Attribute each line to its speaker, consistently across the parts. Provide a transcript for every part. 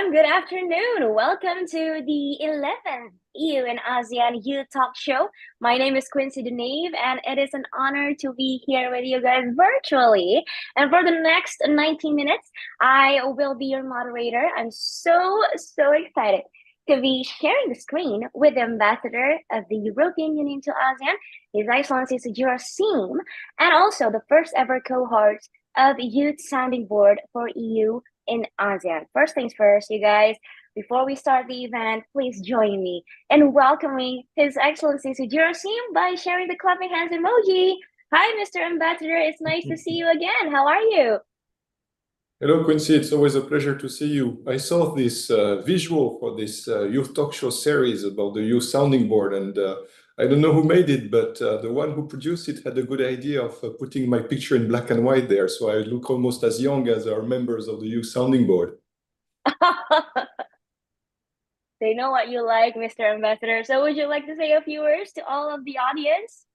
Speaker 1: everyone. Good afternoon. Welcome to the 11th EU and ASEAN Youth Talk Show. My name is Coinciding, and it is an honor to be here with you guys virtually. And for the next 90 minutes, I will be your moderator. I'm so excited to be sharing the screen with the ambassador of the European Union to ASEAN, His Excellency Sujiro Sim, and also the first ever cohort of Youth Sounding Board for EU in ASEAN. First things first, you guys, before we start the event, please join me in welcoming His Excellency Sujiro Sim by sharing the clapping hands emoji. Hi, Mr. Ambassador. It's nice to see you again. How are you?
Speaker 2: Hello, Quincy. It's always a pleasure to see you. I saw this visual for this youth talk show series about the youth sounding board, and I don't know who made it, but the one who produced it had a good idea of putting my picture in black and white there, so I look almost as young as our members of the youth sounding board.
Speaker 1: They know what you like, Mr. Ambassador. So would you like to say a few words to all of the audience?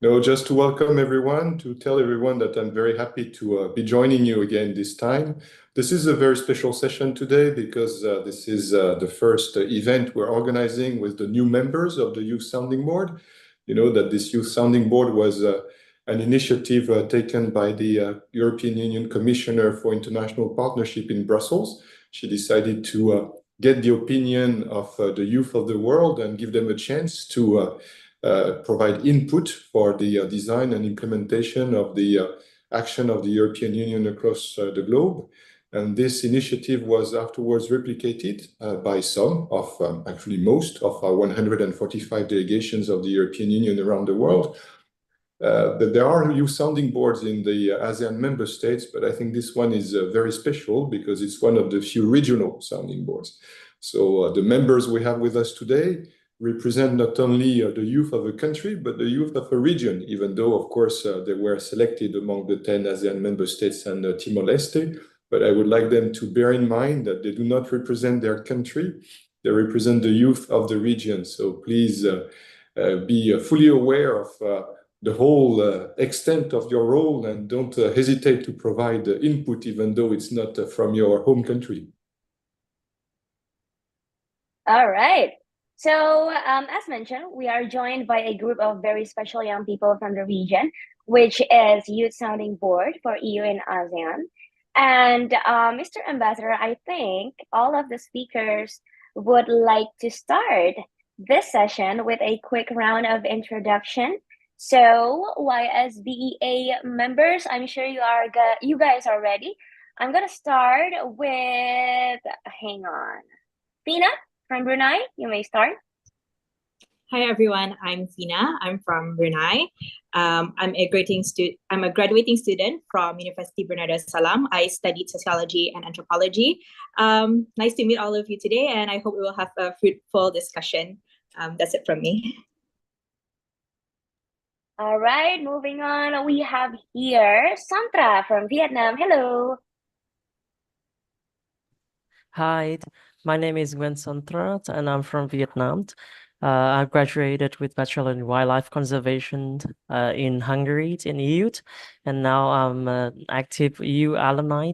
Speaker 2: No, just to welcome everyone, to tell everyone that I'm very happy to be joining you again this time. This is a very special session today because this is the first event we're organizing with the new members of the Youth Sounding Board. You know that this Youth Sounding Board was an initiative taken by the European Union Commissioner for International Partnership in Brussels. She decided to get the opinion of the youth of the world and give them a chance to provide input for the design and implementation of the action of the European Union across the globe. And this initiative was afterwards replicated by some of, actually most of our 145 delegations of the European Union around the world. There are youth sounding boards in the ASEAN member states, but I think this one is very special because it's one of the few regional sounding boards. So the members we have with us today represent not only the youth of a country, but the youth of a region, even though, of course, they were selected among the 10 ASEAN member states and Timor Leste. But I would like them to bear in mind that they do not represent their country. They represent the youth of the region. So please be fully aware of the whole extent of your role and don't hesitate to provide input, even though it's not from your home country.
Speaker 1: All right. So, as mentioned, we are joined by a group of very special young people from the region, which is Youth Sounding Board for EU and ASEAN. And Mr. Ambassador, I think all of the speakers would like to start this session with a quick round of introduction. So, YSBEA members, I'm sure you guys are ready. I'm gonna start with, hang on, Fina from Brunei, you may start.
Speaker 3: Hi everyone, I'm Fina. I'm from Brunei. I'm a graduating student from University Brunei Darussalam. I studied sociology and anthropology. Nice to meet all of you today, and I hope we will have a fruitful discussion. That's it from me.
Speaker 1: All right, moving on, we have here Santra from Vietnam. Hello.
Speaker 4: Hi, my name is Nguyen Santra, and I'm from Vietnam. I graduated with Bachelor in Wildlife Conservation in Hungary in EU, and now I'm an active EU alumni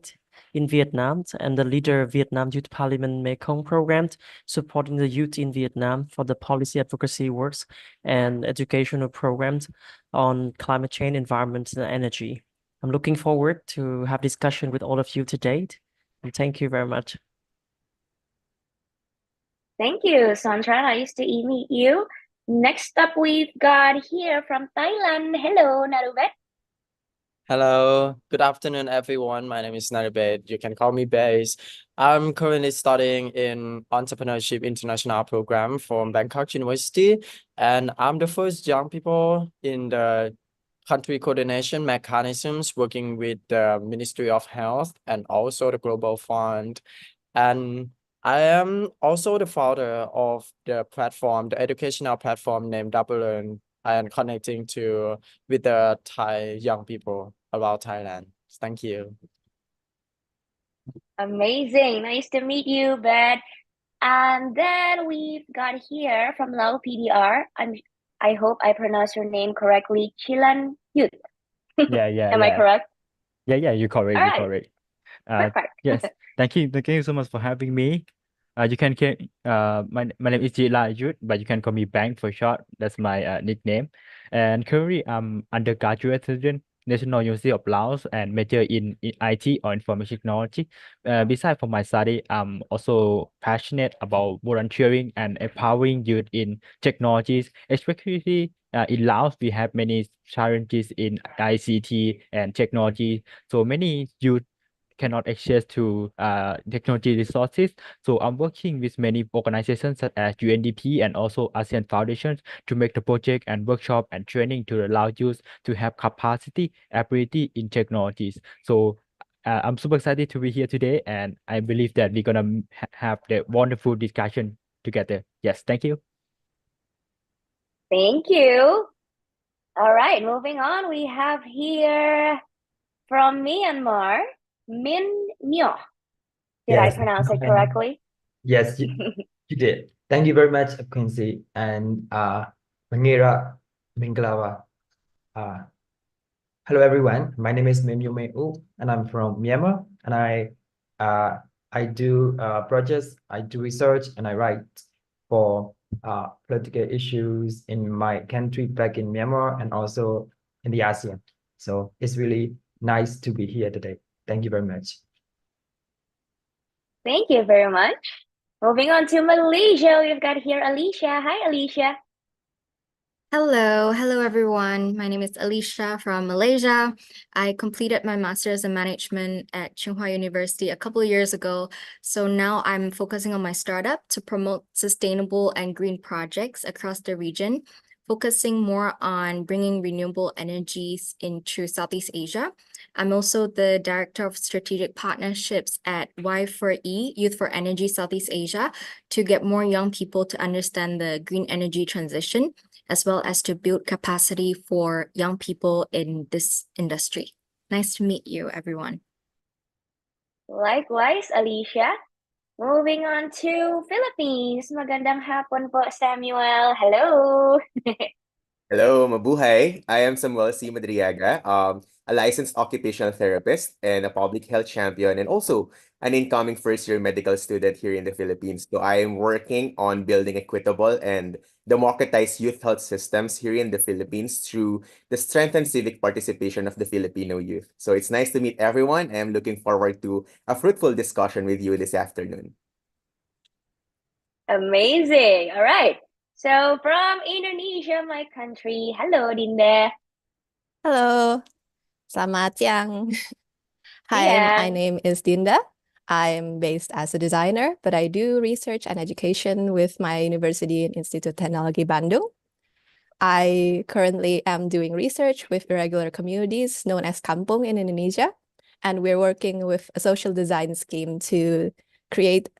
Speaker 4: in Vietnam and the leader of Vietnam Youth Parliament Mekong program, supporting the youth in Vietnam for the policy advocacy works and educational programs on climate change, environment, and energy. I'm looking forward to have discussion with all of you today, and thank you very much.
Speaker 1: Thank you, Sandra. Nice to meet you. Next up, we've got here from Thailand. Hello, Narubet.
Speaker 5: Hello, good afternoon, everyone. My name is Narubet. You can call me Base. I'm currently studying in Entrepreneurship International Program from Bangkok University, and I'm the first young people in the country coordination mechanisms working with the Ministry of Health and also the Global Fund. And I am also the founder of the platform, the educational platform named Double Learn, and connecting with the Thai young people about Thailand. Thank you.
Speaker 1: Amazing. Nice to meet you, Bet. And then we've got here from Lao PDR. I hope I pronounced your name correctly. Chilan Yut.
Speaker 6: Yeah.
Speaker 1: Am I correct?
Speaker 6: Yeah, you're correct.
Speaker 1: All
Speaker 6: You're
Speaker 1: right.
Speaker 6: correct.
Speaker 1: Perfect.
Speaker 6: Yes. Thank you so much for having me. My name is Jila Yut, but you can call me Bang for short. That's my nickname. And currently, I'm undergraduate student, National University of Laos, and major in IT or information technology. Besides from my study, I'm also passionate about volunteering and empowering youth in technologies, especially in Laos. We have many challenges in ICT and technology. So many youth cannot access to technology resources. So I'm working with many organizations such as UNDP and also ASEAN Foundations to make the project and workshop and training to allow youth to have capacity, ability in technologies. So I'm super excited to be here today, and I believe that we're gonna have the wonderful discussion together. Yes, thank you.
Speaker 1: Thank you. All right, moving on, we have here from Myanmar, Min Myo. Did I
Speaker 7: Yes.
Speaker 1: pronounce it correctly?
Speaker 7: Yes, you did. Thank you very much, Quincy and Mangira Minglawa. Hello everyone. My name is Mimyu Meu, and I'm from Myanmar. And I do projects, I do research, and I write for political issues in my country back in Myanmar and also in the ASEAN. So it's really nice to be here today. Thank you very much.
Speaker 1: Thank you very much. Moving on to Malaysia, we've got here Alicia. Hi, Alicia.
Speaker 8: Hello everyone. My name is Alicia from Malaysia. I completed my master's in management at Tsinghua University a couple of years ago. So now I'm focusing on my startup to promote sustainable and green projects across the region, focusing more on bringing renewable energies into Southeast Asia. I'm also the Director of Strategic Partnerships at Y4E, Youth for Energy Southeast Asia, to get more young people to understand the green energy transition, as well as to build capacity for young people in this industry. Nice to meet you, everyone.
Speaker 1: Likewise, Alicia. Moving on to Philippines. Magandang hapon po, Samuel. Hello.
Speaker 9: Hello, mabuhay. I am Samuel C. Madriaga, a licensed occupational therapist and a public health champion, and also an incoming first-year medical student here in the Philippines. So I am working on building equitable and democratized youth health systems here in the Philippines through the strength and civic participation of the Filipino youth. So it's nice to meet everyone. I am looking forward to a fruitful discussion with you this afternoon.
Speaker 1: Amazing. All right. So from Indonesia, my country. Hello, Dinda.
Speaker 10: Hello, selamat siang. Hi,
Speaker 1: Yeah.
Speaker 10: my name is Dinda. I'm based as a designer, but I do research and education with my university and Institute Teknologi Bandung. I currently am doing research with irregular communities known as kampung in Indonesia, and we're working with a social design scheme to create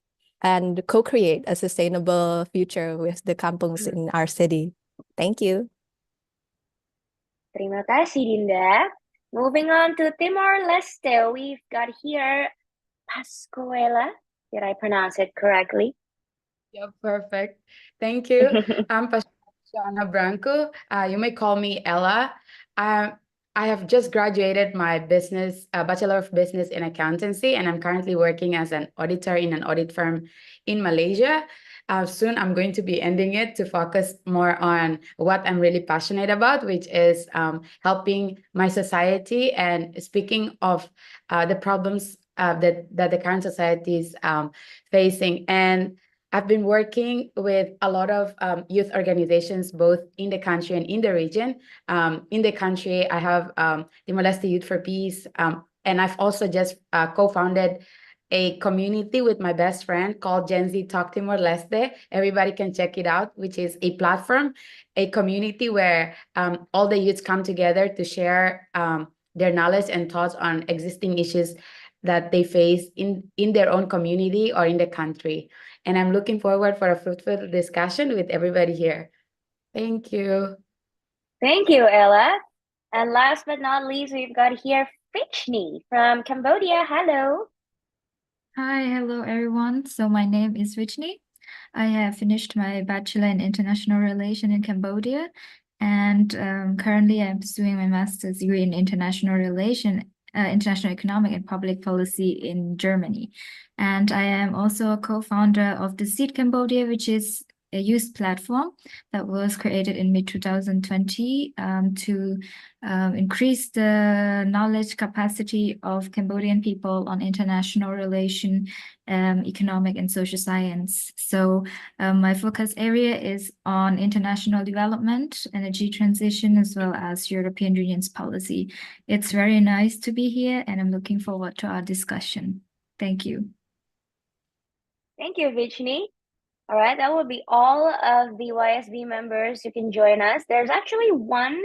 Speaker 10: and co-create a sustainable future with the kampungs in our city. Thank you.
Speaker 1: Terima kasih, Dinda. Moving on to Timor Leste, we've got here Pascuela. Did I pronounce it correctly?
Speaker 11: Yeah, perfect. Thank you. I'm Pascuala Branco. You may call me Ella. I have just graduated my Bachelor of Business in Accountancy, and I'm currently working as an auditor in an audit firm in Malaysia. Soon I'm going to be ending it to focus more on what I'm really passionate about, which is helping my society and speaking of the problems that the current society is facing. And I've been working with a lot of youth organizations, both in the country and in the region. In the country, I have Timor Leste Youth for Peace, and I've also just co-founded a community with my best friend called Gen Z Talk Timor Leste. Everybody can check it out, which is a platform, a community where all the youths come together to share their knowledge and thoughts on existing issues that they face in their own community or in the country. And I'm looking forward for a fruitful discussion with everybody here. Thank you.
Speaker 1: Thank you, Ella. And last but not least, we've got here Fichni from Cambodia. Hello.
Speaker 12: Hi, hello everyone. So my name is Vichni. I have finished my Bachelor in International Relations in Cambodia, and currently I'm pursuing my master's degree in International Relations international economic and public policy in Germany. And I am also a co-founder of the Seed Cambodia, which is a youth platform that was created in mid-2020 to increase the knowledge capacity of Cambodian people on international relation, economic and social science. So my focus area is on international development, energy transition, as well as European Union's policy. It's very nice to be here, and I'm looking forward to our discussion. Thank you.
Speaker 1: Thank you, Vichni. All right, that will be all of the YSB members who can join us. There's actually one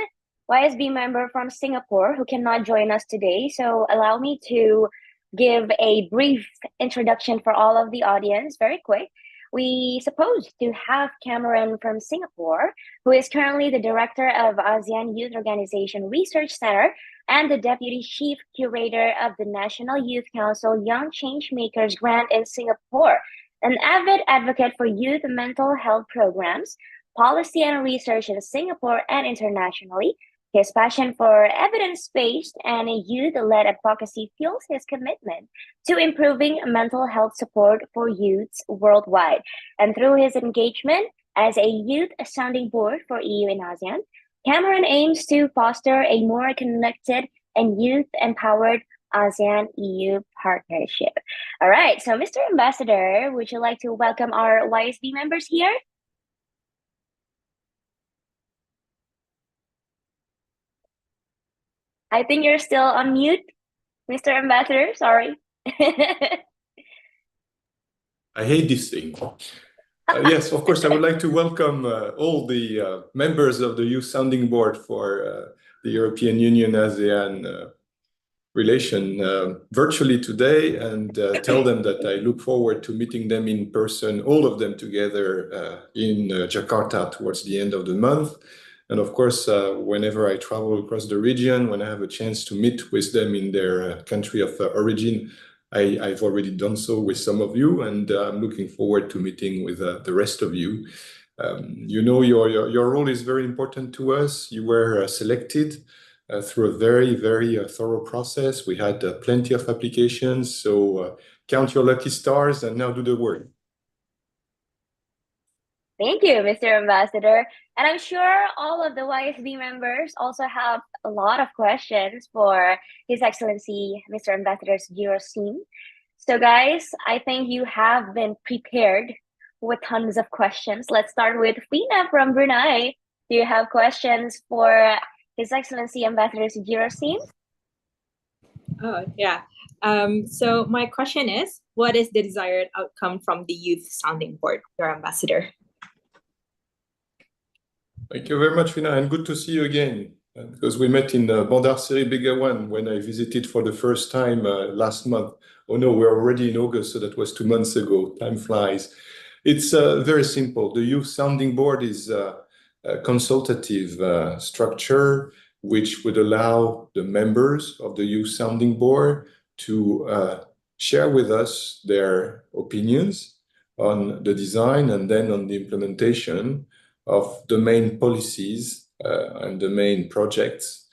Speaker 1: YSB member from Singapore who cannot join us today. So allow me to give a brief introduction for all of the audience, very quick. We supposed to have Cameron from Singapore, who is currently the director of ASEAN Youth Organization Research Center and the deputy chief curator of the National Youth Council Young Changemakers Grant in Singapore. An avid advocate for youth mental health programs, policy and research in Singapore and internationally, his passion for evidence-based and youth-led advocacy fuels his commitment to improving mental health support for youths worldwide. And through his engagement as a youth sounding board for EU and ASEAN, Cameron aims to foster a more connected and youth-empowered ASEAN-EU partnership. All right, so Mr. Ambassador, would you like to welcome our YSB members here? I think you're still on mute, Mr. Ambassador, sorry.
Speaker 2: I hate this thing. Yes, of course, I would like to welcome all the members of the Youth Sounding Board for the European Union ASEAN relation virtually today, and tell them that I look forward to meeting them in person, all of them together in Jakarta towards the end of the month. And of course, whenever I travel across the region, when I have a chance to meet with them in their country of origin, I've already done so with some of you, and I'm looking forward to meeting with the rest of you. You know, your role is very important to us. You were selected through a very, very thorough process. We had plenty of applications, so count your lucky stars and now do the work.
Speaker 1: Thank you, Mr. Ambassador. And I'm sure all of the YSB members also have a lot of questions for His Excellency, Mr. Ambassador Jiro Sim. So guys, I think you have been prepared with tons of questions. Let's start with Fina from Brunei. Do you have questions for His Excellency Ambassador Jiro Sim?
Speaker 3: Oh, yeah. So my question is, what is the desired outcome from the Youth Sounding Board, your ambassador?
Speaker 2: Thank you very much, Fina, and good to see you again. Because we met in Bandar Seri Begawan when I visited for the first time last month. Oh no, we're already in August, so that was 2 months ago. Time flies. It's very simple. The Youth Sounding Board is a consultative structure which would allow the members of the Youth Sounding Board to share with us their opinions on the design and then on the implementation of the main policies and the main projects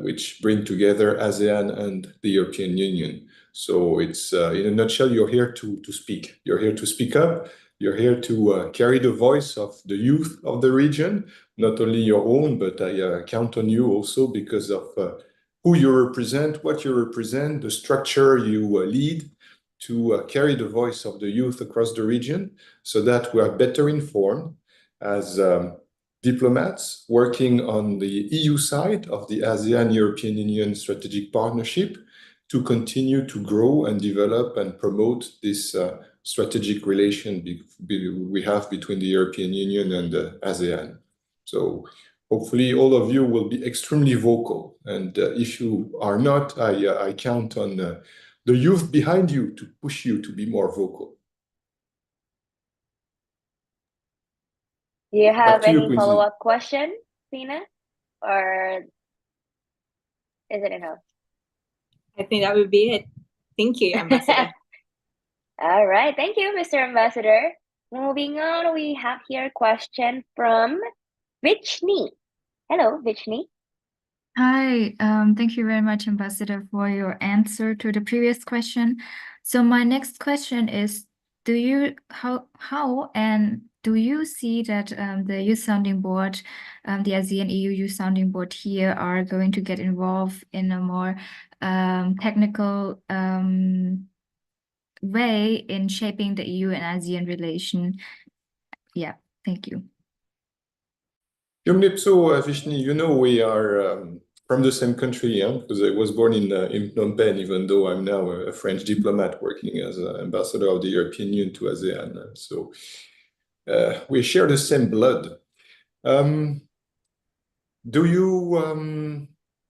Speaker 2: which bring together ASEAN and the European Union. So it's, in a nutshell, you're here to speak. You're here to speak up. You're here to carry the voice of the youth of the region, not only your own, but I count on you also because of who you represent, what you represent, the structure you lead, to carry the voice of the youth across the region so that we are better informed as diplomats working on the EU side of the ASEAN-European Union Strategic Partnership to continue to grow and develop and promote this strategic relation we have between the European Union and ASEAN. So hopefully all of you will be extremely vocal. And if you are not, I count on the youth behind you to push you to be more vocal.
Speaker 1: Do you have
Speaker 2: to you,
Speaker 1: any follow-up question, Fina? Or is it enough?
Speaker 3: I think that would be it. Thank you, Ambassador.
Speaker 1: All right. Thank you, Mr. Ambassador. Moving on, we have here a question from Vichni. Hello, Vichni.
Speaker 12: Hi, thank you very much, Ambassador, for your answer to the previous question. So my next question is, how and do you see that the Youth Sounding Board, the ASEAN EU Youth Sounding Board here are going to get involved in a more technical way in shaping the EU and ASEAN relation? Yeah, thank you.
Speaker 2: Yumnipso, Vishni, you know we are from the same country, because I was born in Phnom Penh, even though I'm now a French diplomat working as an ambassador of the European Union to ASEAN. So we share the same blood. Will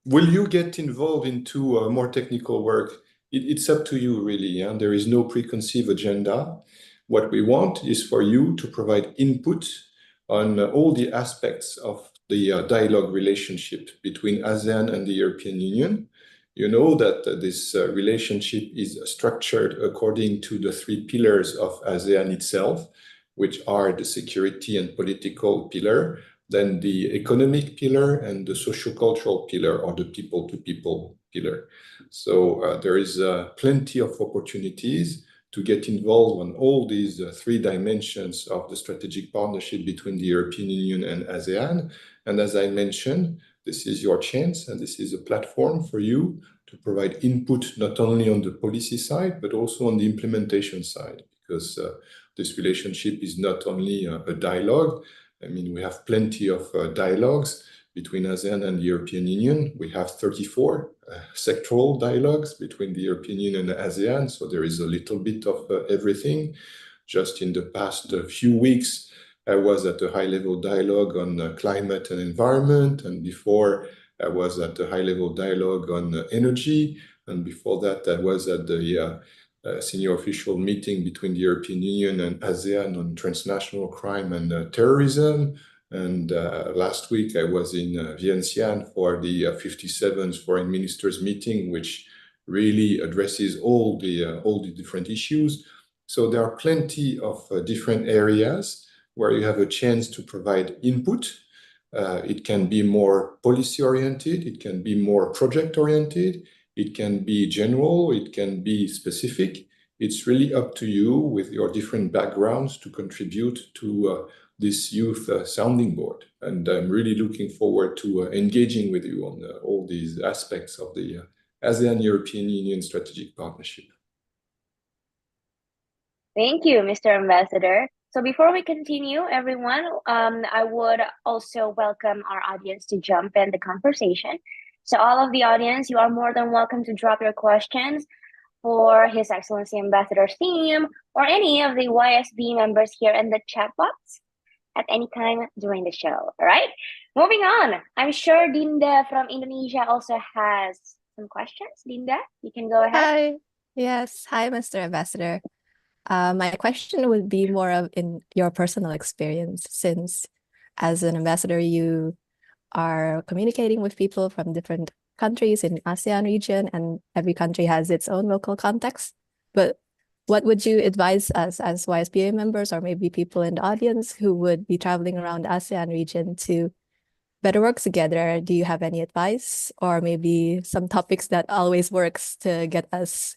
Speaker 2: you get involved into more technical work? It's up to you, really. There is no preconceived agenda. What we want is for you to provide input on all the aspects of the dialogue relationship between ASEAN and the European Union. You know that this relationship is structured according to the 3 pillars of ASEAN itself, which are the security and political pillar, then the economic pillar, and the socio-cultural pillar, or the people-to-people pillar. So there is plenty of opportunities to get involved on all these 3 dimensions of the strategic partnership between the European Union and ASEAN. And as I mentioned, this is your chance, and this is a platform for you to provide input not only on the policy side, but also on the implementation side, because this relationship is not only a dialogue. I mean, we have plenty of dialogues between ASEAN and the European Union. We have 34 sectoral dialogues between the European Union and ASEAN, so there is a little bit of everything. Just in the past few weeks, I was at a high-level dialogue on climate and environment, and before I was at a high-level dialogue on energy, and before that I was at the senior official meeting between the European Union and ASEAN on transnational crime and terrorism. And last week I was in Vientiane for the 57th Foreign Ministers meeting, which really addresses all the different issues. So there are plenty of different areas where you have a chance to provide input. It can be more policy-oriented, it can be more project-oriented, it can be general, it can be specific. It's really up to you with your different backgrounds to contribute to this youth sounding board. And I'm really looking forward to engaging with you on all these aspects of the ASEAN-European Union Strategic Partnership.
Speaker 1: Thank you, Mr. Ambassador. So before we continue, everyone, I would also welcome our audience to jump in the conversation. So all of the audience, you are more than welcome to drop your questions for His Excellency Ambassador's team or any of the YSBEA members here in the chat box at any time during the show. All right, moving on. I'm sure Dinda from Indonesia also has some questions. Dinda, you can go ahead.
Speaker 10: Hi. Yes. Hi, Mr. Ambassador. My question would be more of in your personal experience, since as an ambassador, you are communicating with people from different countries in ASEAN region, and every country has its own local context. But what would you advise us as YSBEA members, or maybe people in the audience who would be traveling around the ASEAN region to better work together? Do you have any advice, or maybe some topics that always works to get us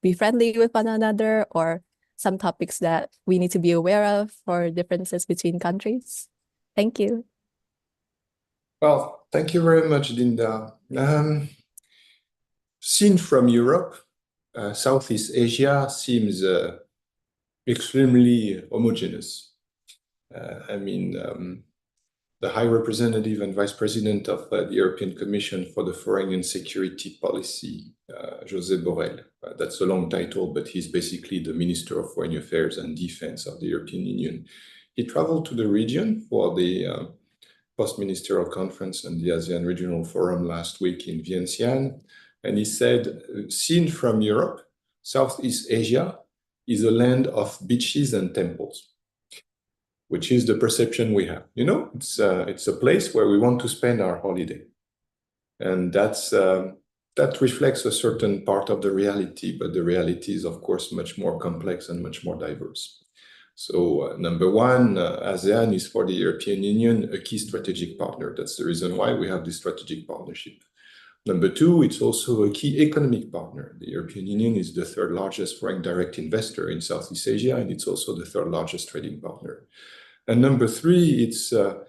Speaker 10: be friendly with one another, or some topics that we need to be aware of for differences between countries? Thank you.
Speaker 2: Well, thank you very much, Dinda. Seen from Europe, Southeast Asia seems extremely homogeneous. I mean, the High Representative and Vice President of the European Commission for the Foreign and Security Policy, José Borrell. That's a long title, but he's basically the Minister of Foreign Affairs and Defense of the European Union. He traveled to the region for the post-ministerial conference and the ASEAN Regional Forum last week in Vientiane. And he said, seen from Europe, Southeast Asia is a land of beaches and temples, which is the perception we have. You know, it's a place where we want to spend our holiday. And that reflects a certain part of the reality, but the reality is, of course, much more complex and much more diverse. So number one, ASEAN is for the European Union a key strategic partner. That's the reason why we have this strategic partnership. Number two, it's also a key economic partner. The European Union is the third largest foreign direct investor in Southeast Asia, and it's also the third largest trading partner. And number three, it's a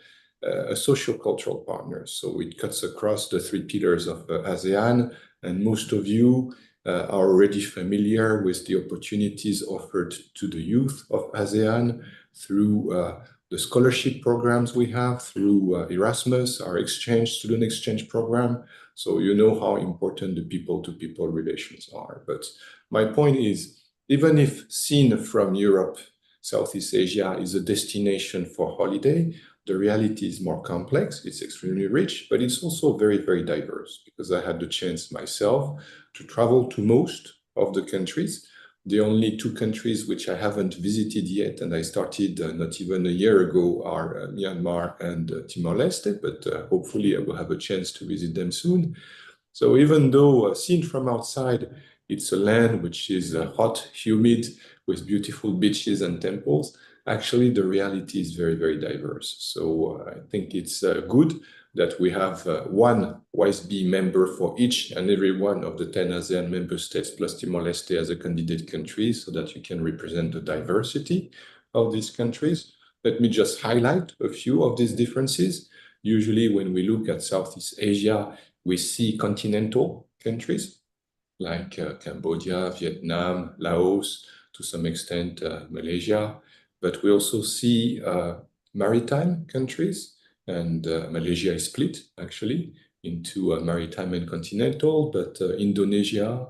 Speaker 2: socio-cultural partner. So it cuts across the three pillars of ASEAN, and most of you are already familiar with the opportunities offered to the youth of ASEAN through the scholarship programs we have, through Erasmus, our student exchange program. So you know how important the people-to-people relations are. But my point is, even if seen from Europe, Southeast Asia is a destination for holiday, the reality is more complex. It's extremely rich, but it's also very, very diverse, because I had the chance myself to travel to most of the countries. The only two countries which I haven't visited yet, and I started not even a year ago, are Myanmar and Timor Leste, but hopefully I will have a chance to visit them soon. So even though seen from outside, it's a land which is hot, humid, with beautiful beaches and temples, actually the reality is very, very diverse. So I think it's good that we have one YSBEA member for each and every one of the 10 ASEAN member states plus Timor-Leste as a candidate country, so that you can represent the diversity of these countries. Let me just highlight a few of these differences. Usually when we look at Southeast Asia, we see continental countries like Cambodia, Vietnam, Laos, to some extent Malaysia, but we also see maritime countries, and Malaysia is split actually into maritime and continental, but Indonesia,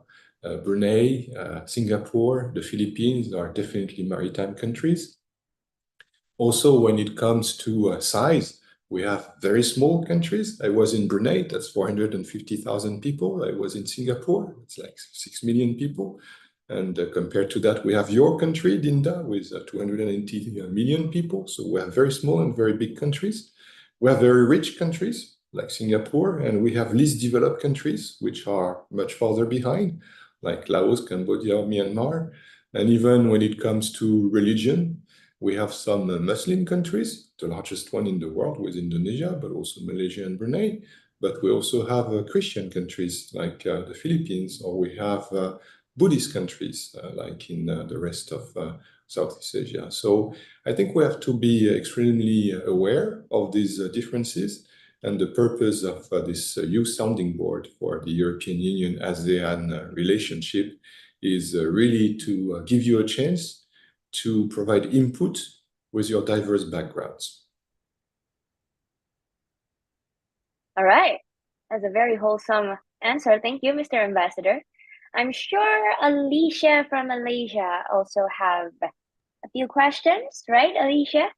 Speaker 2: Brunei, Singapore, the Philippines are definitely maritime countries. Also, when it comes to size, we have very small countries. I was in Brunei, that's 450,000 people. I was in Singapore, it's like 6 million people. And compared to that, we have your country, Dinda, with 280 million people. So we have very small and very big countries. We have very rich countries like Singapore, and we have least developed countries, which are much farther behind, like Laos, Cambodia, Myanmar. And even when it comes to religion, we have some Muslim countries, the largest one in the world with Indonesia, but also Malaysia and Brunei. But we also have Christian countries like the Philippines, or we have Buddhist countries like in the rest of Southeast Asia. So I think we have to be extremely aware of these differences, and the purpose of this youth sounding board for the European Union ASEAN relationship is really to give you a chance to provide input with your diverse backgrounds.
Speaker 1: All right, that's a very wholesome answer. Thank you, Mr. Ambassador. I'm sure Alicia from Malaysia also have a few questions, right, Alicia?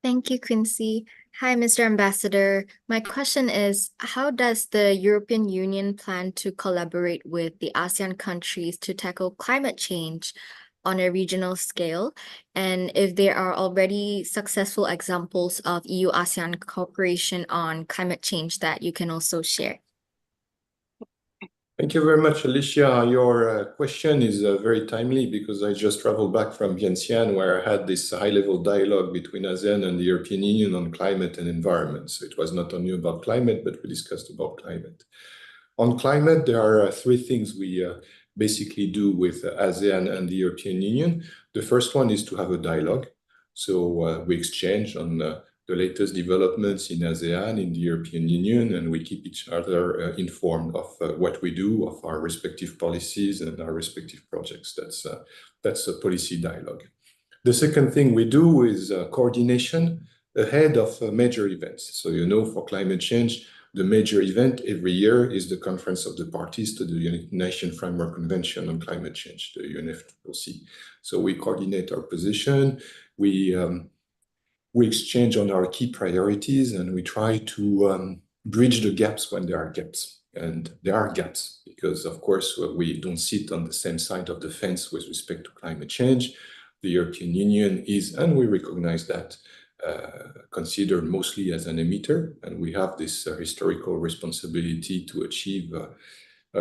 Speaker 8: Thank you, Quincy. Hi, Mr. Ambassador. My question is, how does the European Union plan to collaborate with the ASEAN countries to tackle climate change on a regional scale? And if there are already successful examples of EU-ASEAN cooperation on climate change that you can also share?
Speaker 2: Thank you very much, Alicia. Your question is very timely, because I just traveled back from Vientiane, where I had this high-level dialogue between ASEAN and the European Union on climate and environment. So it was not only about climate, but we discussed about climate. On climate, there are three things we basically do with ASEAN and the European Union. The first one is to have a dialogue. So we exchange on the latest developments in ASEAN, in the European Union, and we keep each other informed of what we do, of our respective policies and our respective projects. That's a policy dialogue. The second thing we do is coordination ahead of major events. So, you know, for climate change, the major event every year is the Conference of the Parties to the United Nations Framework Convention on Climate Change, the UNFCCC. So we coordinate our position, we exchange on our key priorities, and we try to bridge the gaps when there are gaps. And there are gaps because, of course, we don't sit on the same side of the fence with respect to climate change. The European Union is, and we recognize that, considered mostly as an emitter, and we have this historical responsibility to achieve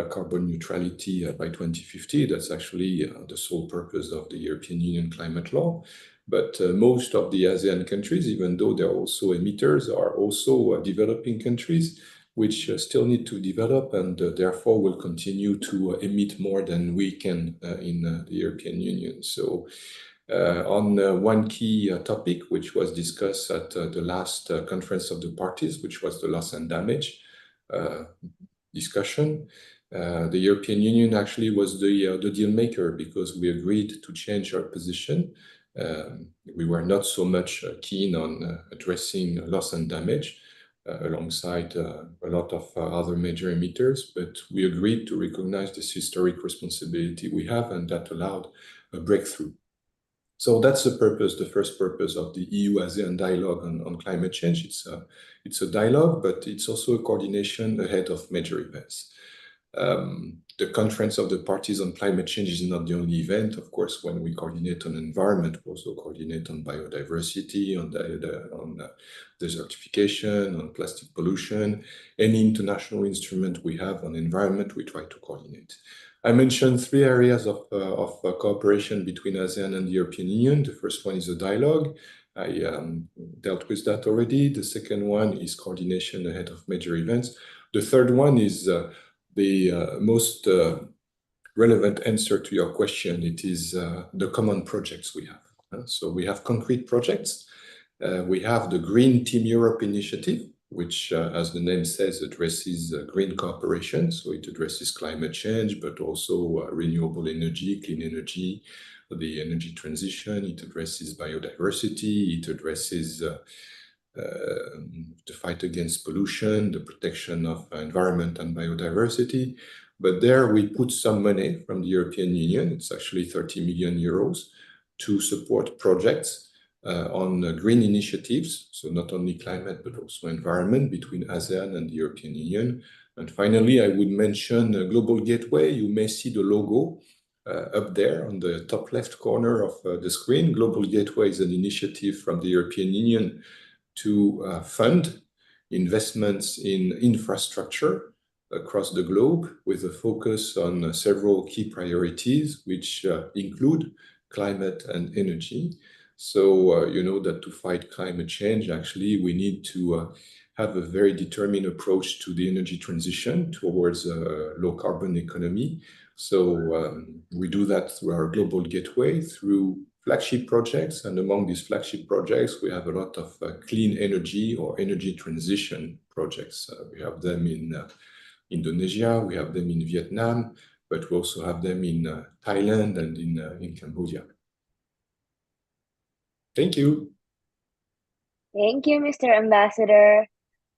Speaker 2: carbon neutrality by 2050. That's actually the sole purpose of the European Union climate law. But most of the ASEAN countries, even though they're also emitters, are also developing countries, which still need to develop and therefore will continue to emit more than we can in the European Union. So on one key topic, which was discussed at the last Conference of the Parties, which was the loss and damage discussion, the European Union actually was the deal maker because we agreed to change our position. We were not so much keen on addressing loss and damage alongside a lot of other major emitters, but we agreed to recognize this historic responsibility we have, and that allowed a breakthrough. So that's the purpose, the first purpose of the EU-ASEAN dialogue on climate change. It's a dialogue, but it's also a coordination ahead of major events. The Conference of the Parties on Climate Change is not the only event. Of course, when we coordinate on environment, we also coordinate on biodiversity, on desertification, on plastic pollution. Any international instrument we have on environment, we try to coordinate. I mentioned three areas of cooperation between ASEAN and the European Union. The first one is a dialogue. I dealt with that already. The second one is coordination ahead of major events. The third one is the most relevant answer to your question. It is the common projects we have. So we have concrete projects. We have the Green Team Europe initiative, which, as the name says, addresses green cooperation. So it addresses climate change, but also renewable energy, clean energy, the energy transition. It addresses biodiversity. It addresses the fight against pollution, the protection of environment and biodiversity. But there we put some money from the European Union. It's actually 30 million euros to support projects on green initiatives. So not only climate, but also environment between ASEAN and the European Union. And finally, I would mention a Global Gateway. You may see the logo up there on the top left corner of the screen. Global Gateway is an initiative from the European Union to fund investments in infrastructure across the globe with a focus on several key priorities, which include climate and energy. So you know that to fight climate change, actually, we need to have a very determined approach to the energy transition towards a low carbon economy. So we do that through our Global Gateway, through flagship projects. And among these flagship projects, we have a lot of clean energy or energy transition projects. We have them in Indonesia, we have them in Vietnam, but we also have them in Thailand and in Cambodia. Thank you.
Speaker 1: Thank you, Mr. Ambassador.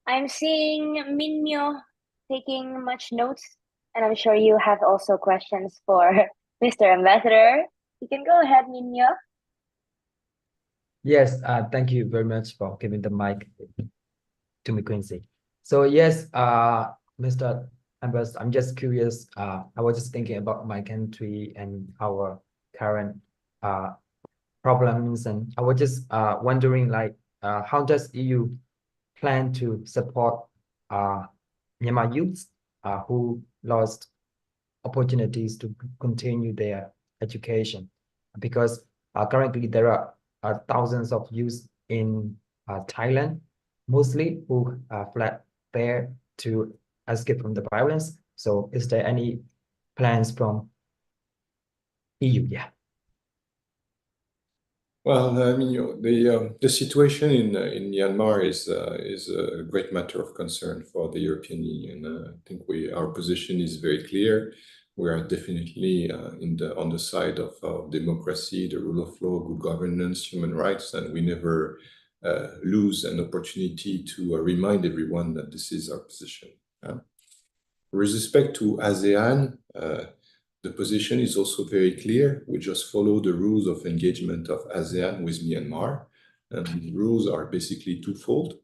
Speaker 1: I'm seeing Minyo taking much notes, and I'm sure you have also questions for Mr. Ambassador. You can go ahead, Minyo.
Speaker 7: Yes, thank you very much for giving the mic to me, Quincy. So yes, Mr. Ambassador, I'm just curious. I was just thinking about my country and our current problems, and I was just wondering, like, how does EU plan to support Myanmar youths who lost opportunities to continue their education? Because currently there are thousands of youths in Thailand, mostly who fled there to escape from the violence. So is there any plans from EU? Yeah.
Speaker 2: Well, I mean, the situation in Myanmar is a great matter of concern for the European Union. I think our position is very clear. We are definitely on the side of democracy, the rule of law, good governance, human rights, and we never lose an opportunity to remind everyone that this is our position. With respect to ASEAN, the position is also very clear. We just follow the rules of engagement of ASEAN with Myanmar. And the rules are basically twofold.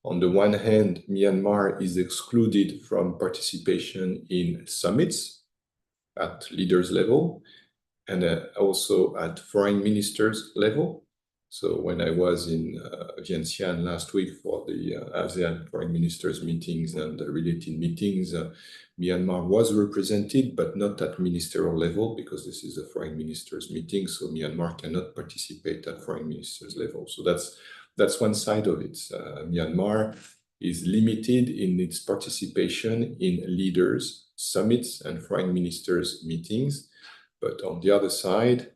Speaker 2: On the one hand, Myanmar is excluded from participation in summits at leaders level and also at foreign ministers level. So when I was in Vientiane last week for the ASEAN foreign ministers meetings and the related meetings, Myanmar was represented, but not at ministerial level, because this is a foreign ministers meeting, so Myanmar cannot participate at foreign ministers level. So that's one side of it. Myanmar is limited in its participation in leaders, summits, and foreign ministers meetings. But on the other side,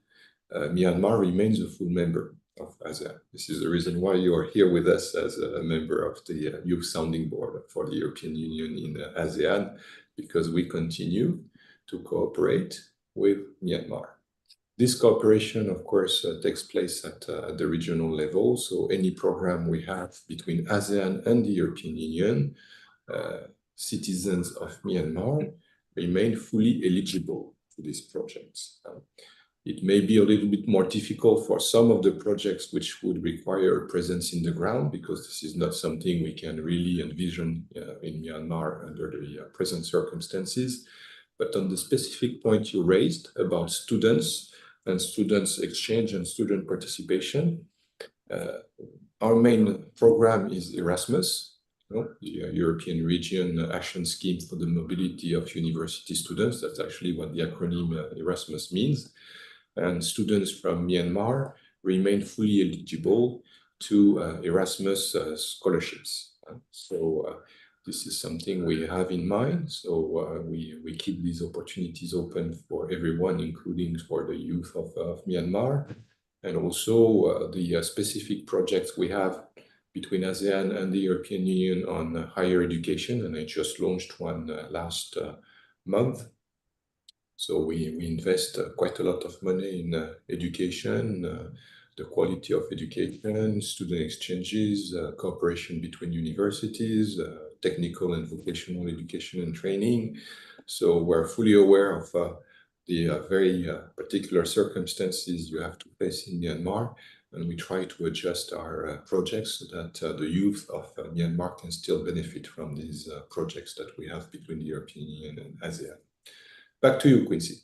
Speaker 2: Myanmar remains a full member of ASEAN. This is the reason why you are here with us as a member of the Youth Sounding Board for the European Union in ASEAN, because we continue to cooperate with Myanmar. This cooperation, of course, takes place at the regional level. So any program we have between ASEAN and the European Union, citizens of Myanmar remain fully eligible to these projects. It may be a little bit more difficult for some of the projects which would require a presence in the ground, because this is not something we can really envision in Myanmar under the present circumstances. But on the specific point you raised about students and students exchange and student participation, our main program is Erasmus, the European Region Action Scheme for the Mobility of University Students. That's actually what the acronym Erasmus means. And students from Myanmar remain fully eligible to Erasmus scholarships. So this is something we have in mind. So we keep these opportunities open for everyone, including for the youth of Myanmar, and also the specific projects we have between ASEAN and the European Union on higher education. And I just launched one last month. So we invest quite a lot of money in education, the quality of education, student exchanges, cooperation between universities, technical and vocational education and training. So we're fully aware of the very particular circumstances you have to face in Myanmar, and we try to adjust our projects so that the youth of Myanmar can still benefit from these projects that we have between the European Union and ASEAN. Back to you, Quincy.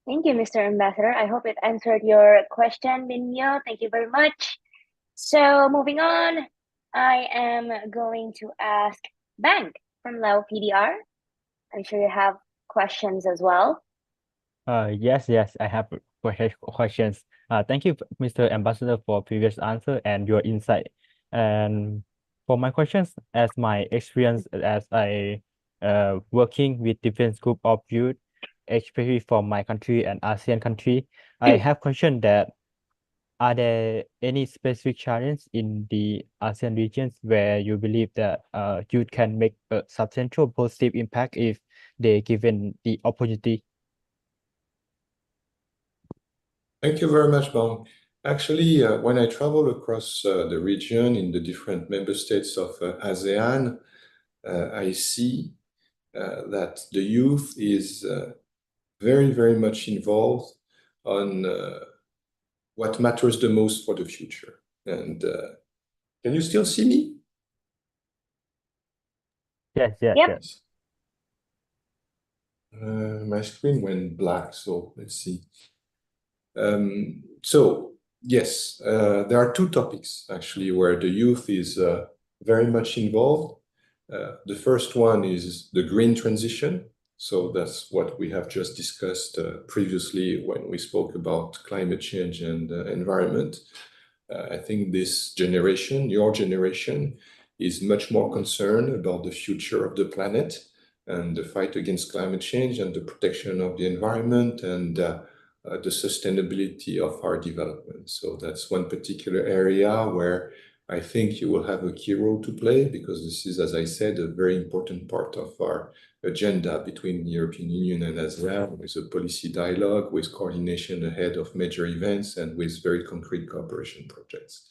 Speaker 1: Thank you, Mr. Ambassador. I hope it answered your question, Binyo. Thank you very much. So moving on, I am going to ask Bank from Lao PDR. I'm sure you have questions as well.
Speaker 6: Yes, I have questions. Thank you, Mr. Ambassador, for previous answer and your insight. And for my questions, as my experience as I working with different group of youth, especially from my country and ASEAN country, I have question that are there any specific challenges in the ASEAN regions where you believe that youth can make a substantial positive impact if they given the opportunity?
Speaker 2: Thank you very much, Bong. Actually, when I travel across the region in the different member states of ASEAN, I see that the youth is very, very much involved on what matters the most for the future. And can you still see me?
Speaker 6: Yes.
Speaker 1: Yep.
Speaker 2: My screen went black, so let's see. So yes, there are two topics actually where the youth is very much involved. The first one is the green transition. So that's what we have just discussed previously when we spoke about climate change and environment. I think this generation, your generation, is much more concerned about the future of the planet and the fight against climate change and the protection of the environment and the sustainability of our development. So that's one particular area where I think you will have a key role to play, because this is, as I said, a very important part of our agenda between the European Union and ASEAN, with a policy dialogue, with coordination ahead of major events, and with very concrete cooperation projects.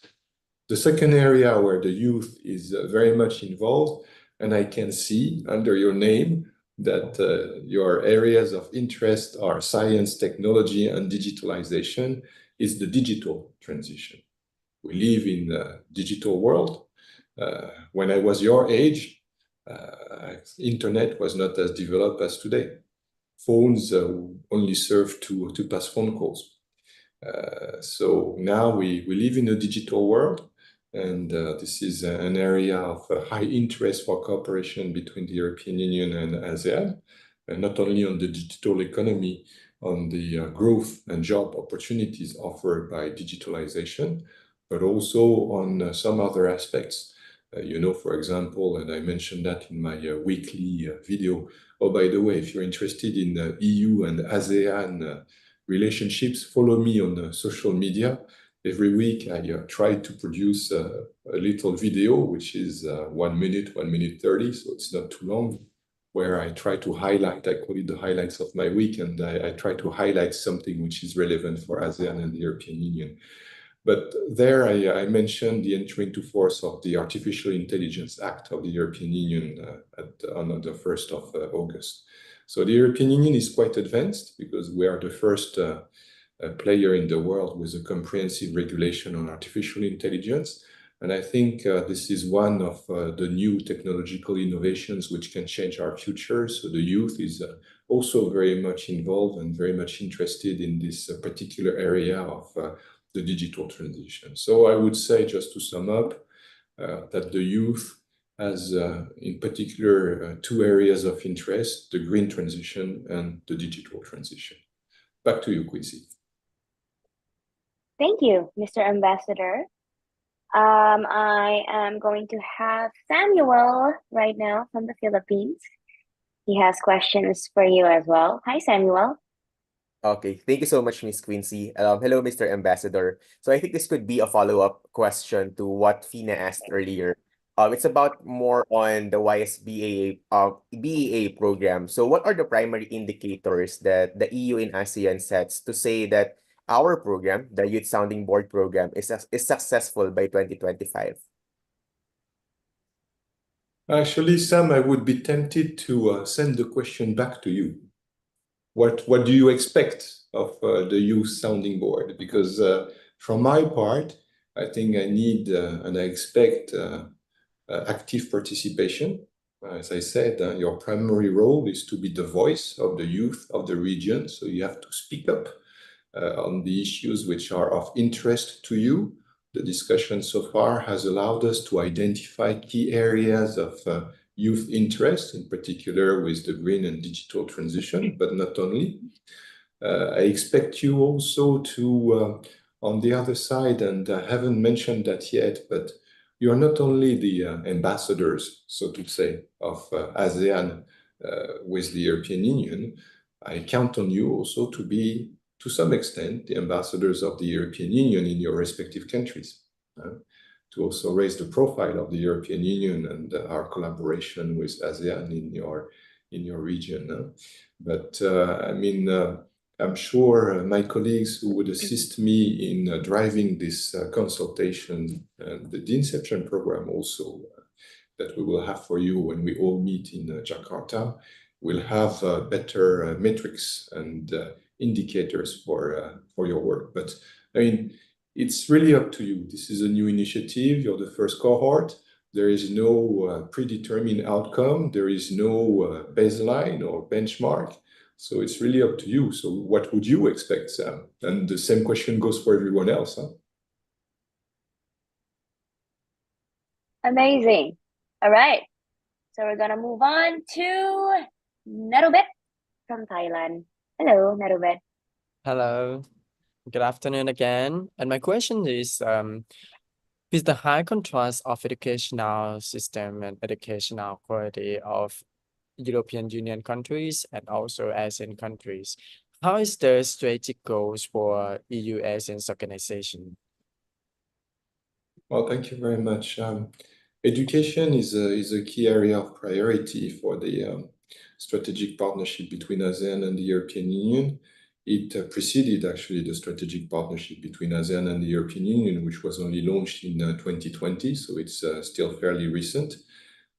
Speaker 2: The second area where the youth is very much involved, and I can see under your name that your areas of interest are science, technology, and digitalization, is the digital transition. We live in a digital world. When I was your age, internet was not as developed as today. Phones only served to pass phone calls. So now we live in a digital world, and this is an area of high interest for cooperation between the European Union and ASEAN, and not only on the digital economy, on the growth and job opportunities offered by digitalization, but also on some other aspects. For example, and I mentioned that in my weekly video. Oh, by the way, if you're interested in EU and ASEAN relationships, follow me on social media. Every week, I try to produce a little video, which is 1 minute, 1 minute 30, so it's not too long, where I try to highlight, I call it the highlights of my week, and I try to highlight something which is relevant for ASEAN and the European Union. But there I mentioned the entry into force of the Artificial Intelligence Act of the European Union on the 1st of August. So the European Union is quite advanced because we are the first player in the world with a comprehensive regulation on artificial intelligence. And I think this is one of the new technological innovations which can change our future. So the youth is also very much involved and very much interested in this particular area of the digital transition. So I would say, just to sum up, that the youth has in particular two areas of interest: the green transition and the digital transition. Back to you, Quincy.
Speaker 1: Thank you, Mr. Ambassador. I am going to have Samuel right now from the Philippines. He has questions for you as well. Hi, Samuel.
Speaker 9: Okay, thank you so much, Miss Quincy. Hello, Mr. Ambassador. So I think this could be a follow-up question to what Fina asked earlier. It's about more on the YSBEA BEA program. So what are the primary indicators that the EU and ASEAN sets to say that our program, the Youth Sounding Board program, is successful by 2025?
Speaker 2: Actually, Sam, I would be tempted to send the question back to you. What do you expect of the Youth Sounding Board? Because from my part, I think I need and I expect active participation. As I said, your primary role is to be the voice of the youth of the region. So you have to speak up on the issues which are of interest to you. The discussion so far has allowed us to identify key areas of youth interest, in particular with the green and digital transition, but not only. I expect you also to, on the other side, and I haven't mentioned that yet, but you're not only the ambassadors, so to say, of ASEAN with the European Union. I count on you also to be, to some extent, the ambassadors of the European Union in your respective countries. To also raise the profile of the European Union and our collaboration with ASEAN in your region. But I mean, I'm sure my colleagues who would assist me in driving this consultation and the Inception program also that we will have for you when we all meet in Jakarta will have better metrics and indicators for your work. But I mean, it's really up to you. This is a new initiative. You're the first cohort. There is no predetermined outcome. There is no baseline or benchmark. So it's really up to you. So what would you expect, Sam? And the same question goes for everyone else. Huh?
Speaker 1: Amazing. All right. So we're going to move on to Narubet from Thailand. Hello, Narubet.
Speaker 5: Hello. Good afternoon again. And my question is, with the high contrast of educational system and educational quality of European Union countries and also ASEAN countries, how is the strategic goals for EU-ASEAN organization?
Speaker 2: Well, thank you very much. Education is a key area of priority for the strategic partnership between ASEAN and the European Union. It preceded actually the strategic partnership between ASEAN and the European Union, which was only launched in 2020, so it's still fairly recent.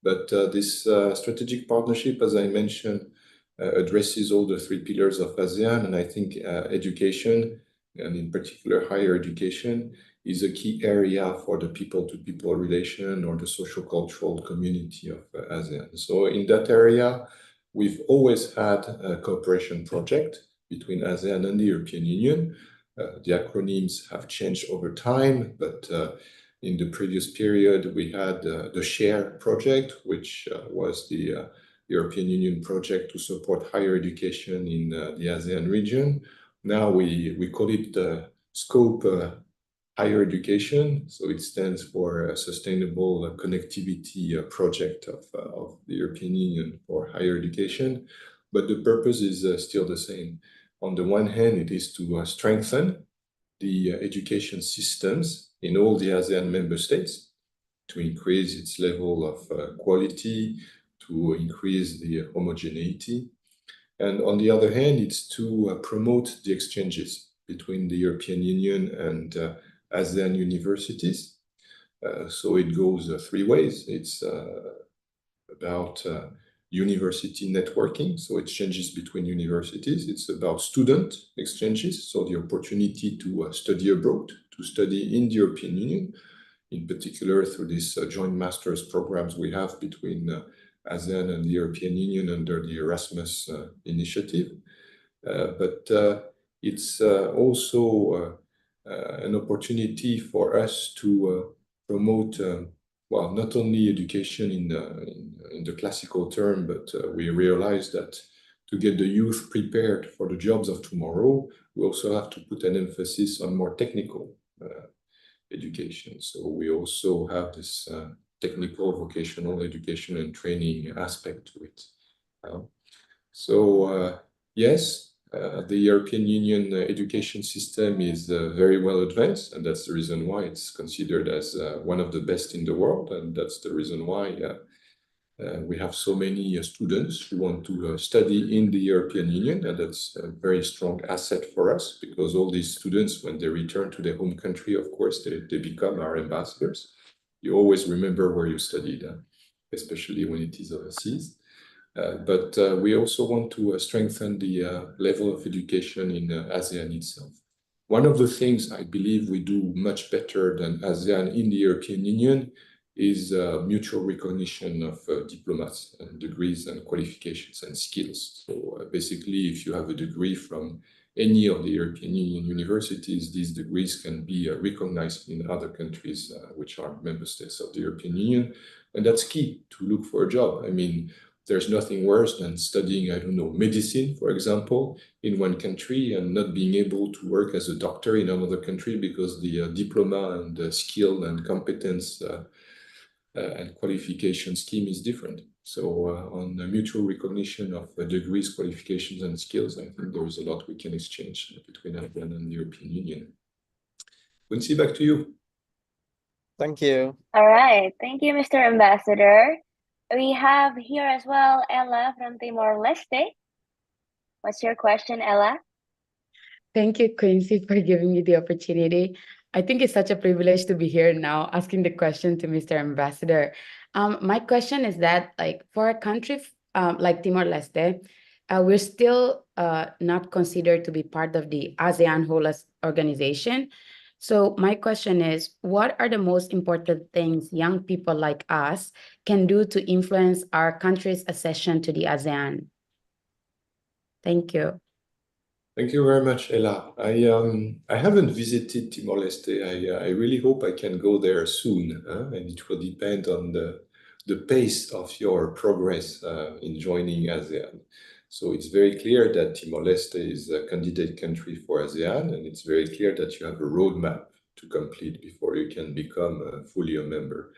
Speaker 2: But this strategic partnership, as I mentioned, addresses all the three pillars of ASEAN, and I think education, and in particular higher education, is a key area for the people-to-people relation or the social-cultural community of ASEAN. So in that area, we've always had a cooperation project between ASEAN and the European Union. The acronyms have changed over time, but in the previous period, we had the SHARE project, which was the European Union project to support higher education in the ASEAN region. Now we call it the Scope Higher Education, so it stands for a Sustainable Connectivity Project of the European Union for higher education, but the purpose is still the same. On the one hand, it is to strengthen the education systems in all the ASEAN member states, to increase its level of quality, to increase the homogeneity. And on the other hand, it's to promote the exchanges between the European Union and ASEAN universities. So it goes three ways. It's about university networking, so exchanges between universities. It's about student exchanges, so the opportunity to study abroad, to study in the European Union, in particular through these joint master's programs we have between ASEAN and the European Union under the Erasmus initiative. But it's also an opportunity for us to promote well, not only education in the classical term, but we realize that to get the youth prepared for the jobs of tomorrow, we also have to put an emphasis on more technical education. So we also have this technical vocational education and training aspect to it. Yes, the European Union education system is very well advanced, and that's the reason why it's considered as one of the best in the world, and that's the reason why we have so many students who want to study in the European Union, and that's a very strong asset for us, because all these students, when they return to their home country, of course, they become our ambassadors. You always remember where you studied, especially when it is overseas. But we also want to strengthen the level of education in ASEAN itself. One of the things I believe we do much better than ASEAN in the European Union is mutual recognition of diplomas and degrees and qualifications and skills. So basically, if you have a degree from any of the European Union universities, these degrees can be recognized in other countries which are member states of the European Union. And that's key to look for a job. I mean, there's nothing worse than studying, I don't know, medicine, for example, in one country and not being able to work as a doctor in another country because the diploma and the skill and competence and qualification scheme is different. So on the mutual recognition of degrees, qualifications, and skills, I think there is a lot we can exchange between ASEAN and the European Union. Quincy, back to you.
Speaker 5: Thank you.
Speaker 1: All right. Thank you, Mr. Ambassador. We have here as well Ella from Timor-Leste. What's your question, Ella?
Speaker 11: Thank you, Quincy, for giving me the opportunity. I think it's such a privilege to be here now asking the question to Mr. Ambassador. My question is that, like, for a country like Timor-Leste, we're still not considered to be part of the ASEAN whole organization. So my question is, what are the most important things young people like us can do to influence our country's accession to the ASEAN? Thank you.
Speaker 2: Thank you very much, Ella. I haven't visited Timor-Leste. I really hope I can go there soon, and it will depend on the pace of your progress in joining ASEAN. So it's very clear that Timor-Leste is a candidate country for ASEAN, and it's very clear that you have a roadmap to complete before you can become fully a member.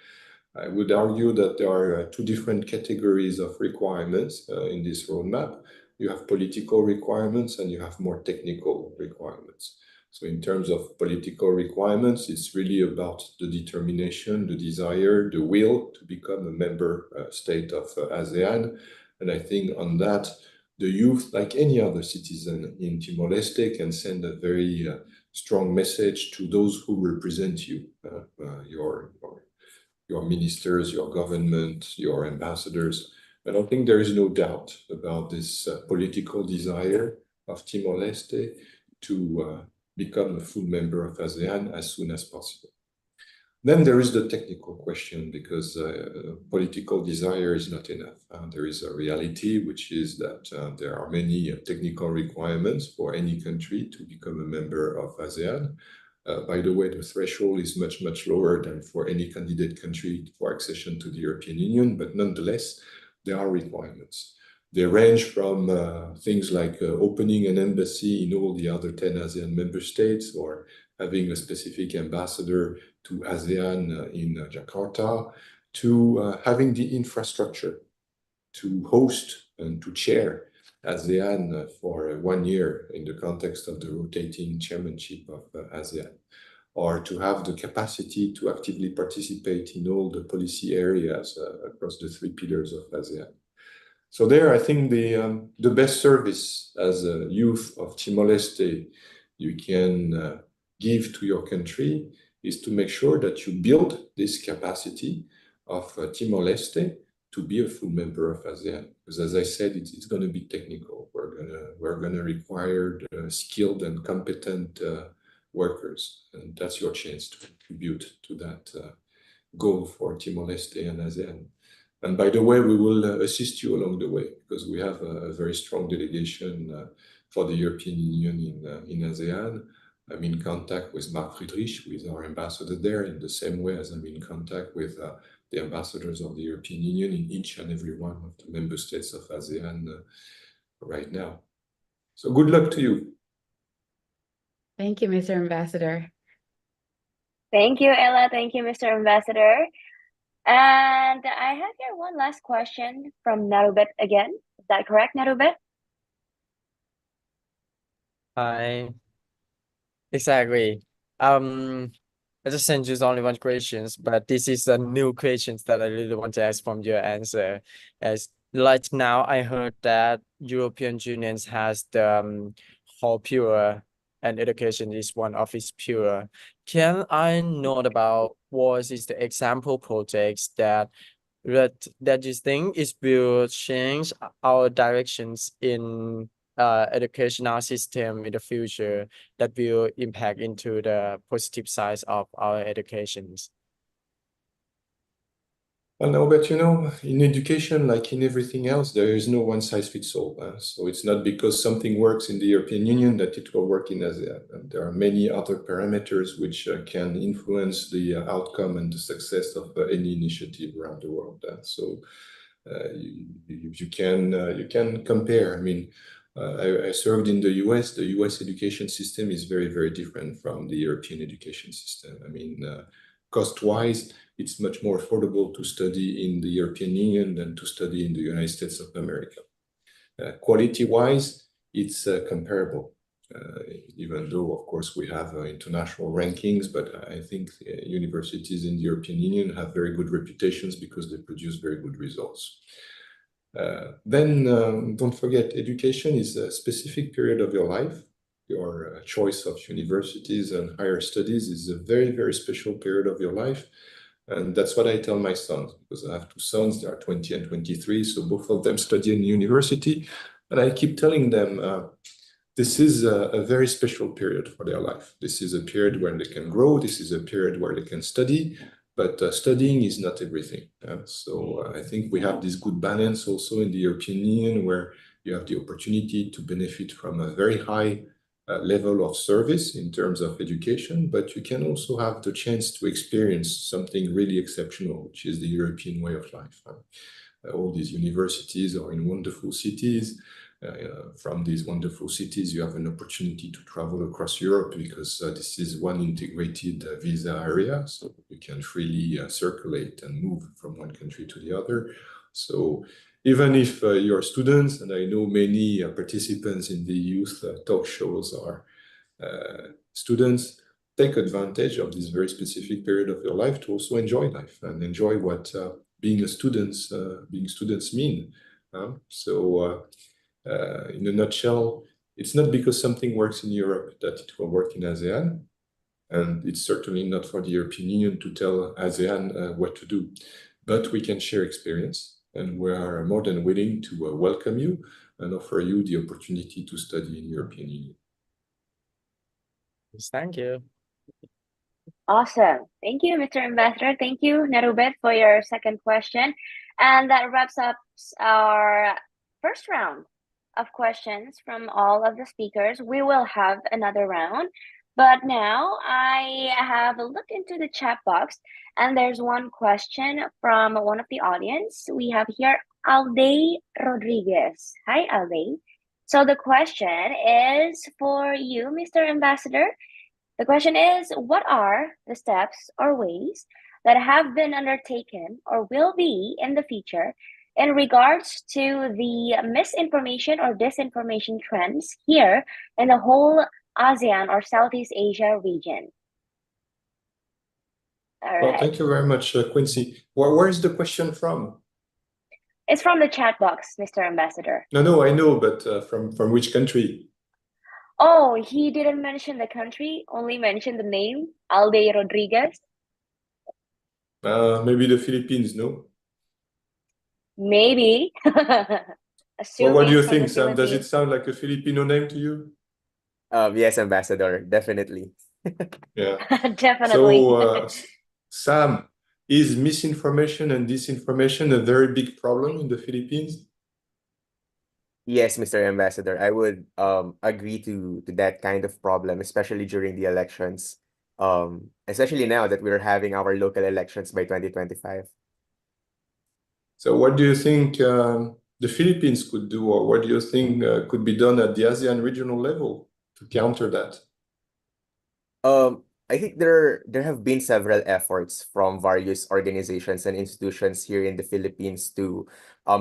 Speaker 2: I would argue that there are two different categories of requirements in this roadmap. You have political requirements and you have more technical requirements. So in terms of political requirements, it's really about the determination, the desire, the will to become a member state of ASEAN. And I think on that, the youth, like any other citizen in Timor-Leste, can send a very strong message to those who represent you, your ministers, your government, your ambassadors. I don't think there is no doubt about this political desire of Timor-Leste to become a full member of ASEAN as soon as possible. Then there is the technical question, because political desire is not enough. There is a reality, which is that there are many technical requirements for any country to become a member of ASEAN. By the way, the threshold is much, much lower than for any candidate country for accession to the European Union, but nonetheless, there are requirements. They range from things like opening an embassy in all the other 10 ASEAN member states, or having a specific ambassador to ASEAN in Jakarta, to having the infrastructure to host and to chair ASEAN for 1 year in the context of the rotating chairmanship of ASEAN, or to have the capacity to actively participate in all the policy areas across the 3 pillars of ASEAN. So there, I think the best service as a youth of Timor-Leste you can give to your country is to make sure that you build this capacity of Timor-Leste to be a full member of ASEAN. Because as I said, it's going to be technical. We're gonna require skilled and competent workers, and that's your chance to contribute to that goal for Timor-Leste and ASEAN. And by the way, we will assist you along the way, because we have a very strong delegation for the European Union in ASEAN. I'm in contact with Mark Friedrich, who is our ambassador there, in the same way as I'm in contact with the ambassadors of the European Union in each and every one of the member states of ASEAN right now. So good luck to you.
Speaker 11: Thank you, Mr. Ambassador.
Speaker 1: Thank you, Ella. Thank you, Mr. Ambassador. And I have here one last question from Narubet again. Is that correct, Narubet?
Speaker 5: Hi. Exactly. I just sent you only one question, but this is a new question that I really want to ask from your answer. As right now, I heard that European Union has the whole pure, and education is one of its pure. Can I know about what is the example projects that you think is will change our directions in educational system in the future that will impact into the positive side of our educations?
Speaker 2: Well, no, but you know, in education, like in everything else, there is no one size fits all. So it's not because something works in the European Union that it will work in ASEAN. And there are many other parameters which can influence the outcome and the success of any initiative around the world. So you can compare. I mean, I served in the US. The US education system is very, very different from the European education system. I mean, cost-wise, it's much more affordable to study in the European Union than to study in the United States of America. Quality-wise, it's comparable, even though, of course, we have international rankings, but I think universities in the European Union have very good reputations because they produce very good results. Then don't forget, education is a specific period of your life. Your choice of universities and higher studies is a very, very special period of your life. And that's what I tell my sons, because I have 2 sons, they are 20 and 23, so both of them study in university. And I keep telling them, this is a very special period for their life. This is a period where they can grow. This is a period where they can study, but studying is not everything. So I think we have this good balance also in the European Union, where you have the opportunity to benefit from a very high level of service in terms of education, but you can also have the chance to experience something really exceptional, which is the European way of life. All these universities are in wonderful cities. From these wonderful cities, you have an opportunity to travel across Europe, because this is one integrated visa area, so you can freely circulate and move from one country to the other. So even if you're students, and I know many participants in the youth talk shows are students, take advantage of this very specific period of your life to also enjoy life and enjoy what being students mean. So in a nutshell, it's not because something works in Europe that it will work in ASEAN, and it's certainly not for the European Union to tell ASEAN what to do, but we can share experience. And we are more than willing to welcome you and offer you the opportunity to study in the European Union.
Speaker 5: Thank you.
Speaker 1: Awesome. Thank you, Mr. Ambassador. Thank you, Nerubet, for your second question. And that wraps up our first round of questions from all of the speakers. We will have another round, but now I have looked into the chat box and there's one question from one of the audience. We have here Alday Rodriguez. Hi, Alday. So the question is for you, Mr. Ambassador. The question is, what are the steps or ways that have been undertaken or will be in the future in regards to the misinformation or disinformation trends here in the whole ASEAN or Southeast Asia region? All
Speaker 2: Well,
Speaker 1: right.
Speaker 2: thank you very much, Quincy. Where is the question from?
Speaker 1: It's from the chat box, Mr. Ambassador.
Speaker 2: No, I know, but from which country?
Speaker 1: Oh, he didn't mention the country, only mentioned the name, Alday Rodriguez.
Speaker 2: Maybe the Philippines, no?
Speaker 1: Maybe.
Speaker 2: Well, what do
Speaker 1: Assuming
Speaker 2: you
Speaker 1: from
Speaker 2: think,
Speaker 1: the
Speaker 2: Sam? Does it
Speaker 1: Philippines.
Speaker 2: sound like a Filipino name to you?
Speaker 9: Yes, Ambassador, definitely.
Speaker 2: Yeah.
Speaker 1: Definitely.
Speaker 2: So, Sam, is misinformation and disinformation a very big problem in the Philippines?
Speaker 9: Yes, Mr. Ambassador, I would agree to that kind of problem, especially during the elections. Especially now that we're having our local elections by 2025.
Speaker 2: So what do you think the Philippines could do, or what do you think could be done at the ASEAN regional level to counter that?
Speaker 9: I think there have been several efforts from various organizations and institutions here in the Philippines to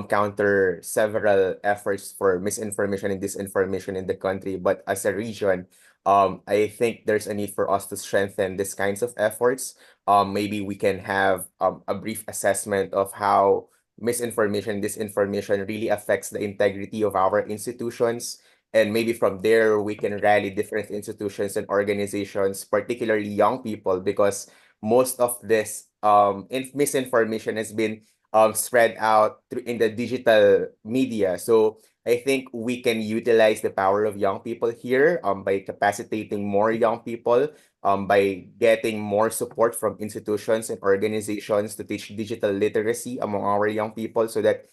Speaker 9: counter several efforts for misinformation and disinformation in the country. But as a region, I think there's a need for us to strengthen these kinds of efforts. Maybe we can have a brief assessment of how misinformation, disinformation really affects the integrity of our institutions. And maybe from there, we can rally different institutions and organizations, particularly young people, because most of this misinformation has been spread out in the digital media. So I think we can utilize the power of young people here by capacitating more young people, by getting more support from institutions and organizations to teach digital literacy among our young people so that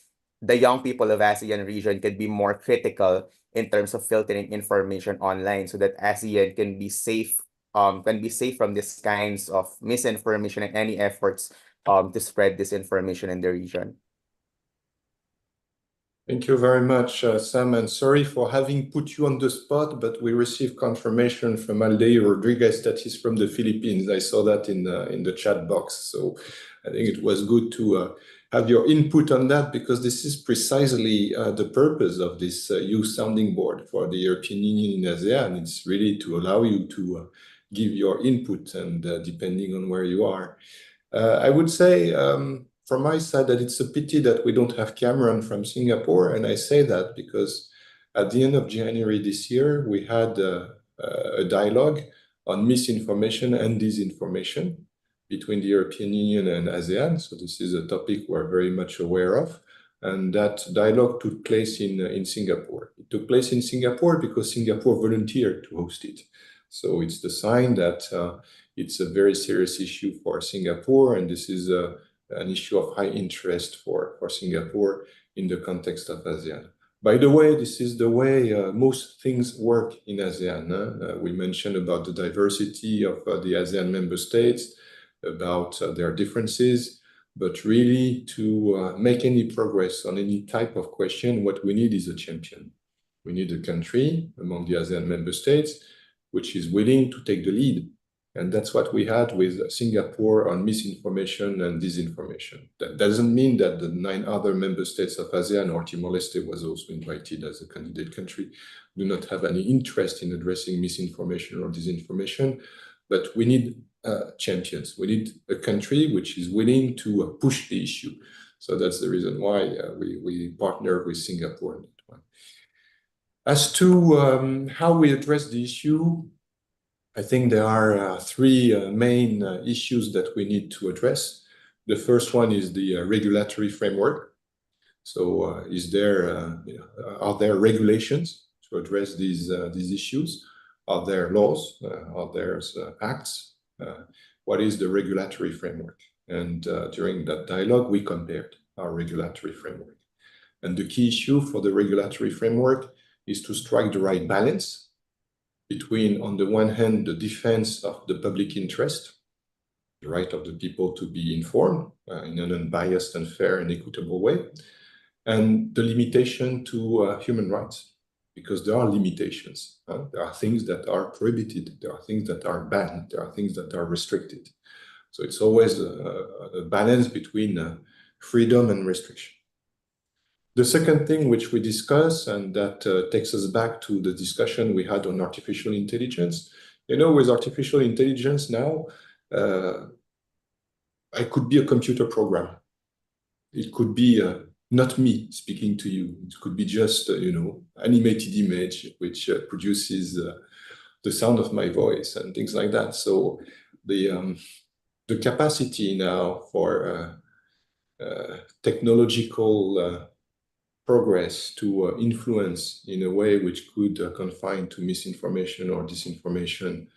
Speaker 9: the young people of ASEAN region can be more critical in terms of filtering information online so that ASEAN can be safe from these kinds of misinformation and any efforts to spread disinformation in the region.
Speaker 2: Thank you very much, Sam, and sorry for having put you on the spot, but we received confirmation from Alday Rodriguez that he's from the Philippines. I saw that in the chat box, so I think it was good to have your input on that, because this is precisely the purpose of this youth sounding board for the European Union in ASEAN. It's really to allow you to give your input, and depending on where you are. I would say from my side that it's a pity that we don't have Cameron from Singapore, and I say that because at the end of January this year, we had a dialogue on misinformation and disinformation between the European Union and ASEAN. So this is a topic we're very much aware of. And that dialogue took place in Singapore. It took place in Singapore because Singapore volunteered to host it. So it's the sign that it's a very serious issue for Singapore, and this is an issue of high interest for Singapore in the context of ASEAN. By the way, this is the way most things work in ASEAN. We mentioned about the diversity of the ASEAN member states, about their differences, but really to make any progress on any type of question, what we need is a champion. We need a country among the ASEAN member states which is willing to take the lead. And that's what we had with Singapore on misinformation and disinformation. That doesn't mean that the 9 other member states of ASEAN or Timor-Leste was also invited as a candidate country, do not have any interest in addressing misinformation or disinformation, but we need champions. We need a country which is willing to push the issue. So that's the reason why we partner with Singapore on that one. As to how we address the issue, I think there are 3 main issues that we need to address. The first one is the regulatory framework. So are there regulations to address these issues? Are there laws? Are there acts? what is the regulatory framework. And during that dialogue, we compared our regulatory framework. And the key issue for the regulatory framework is to strike the right balance between, on the one hand, the defense of the public interest, the right of the people to be informed in an unbiased and fair and equitable way, and the limitation to human rights, because there are limitations. There are things that are prohibited, there are things that are banned, there are things that are restricted. So it's always a balance between freedom and restriction. The second thing which we discuss, and that takes us back to the discussion we had on artificial intelligence. You know, with artificial intelligence now, I could be a computer program. It could be not me speaking to you. It could be just, you know, animated image which produces the sound of my voice and things like that. So the capacity now for technological progress to influence in a way which could confine to misinformation or disinformation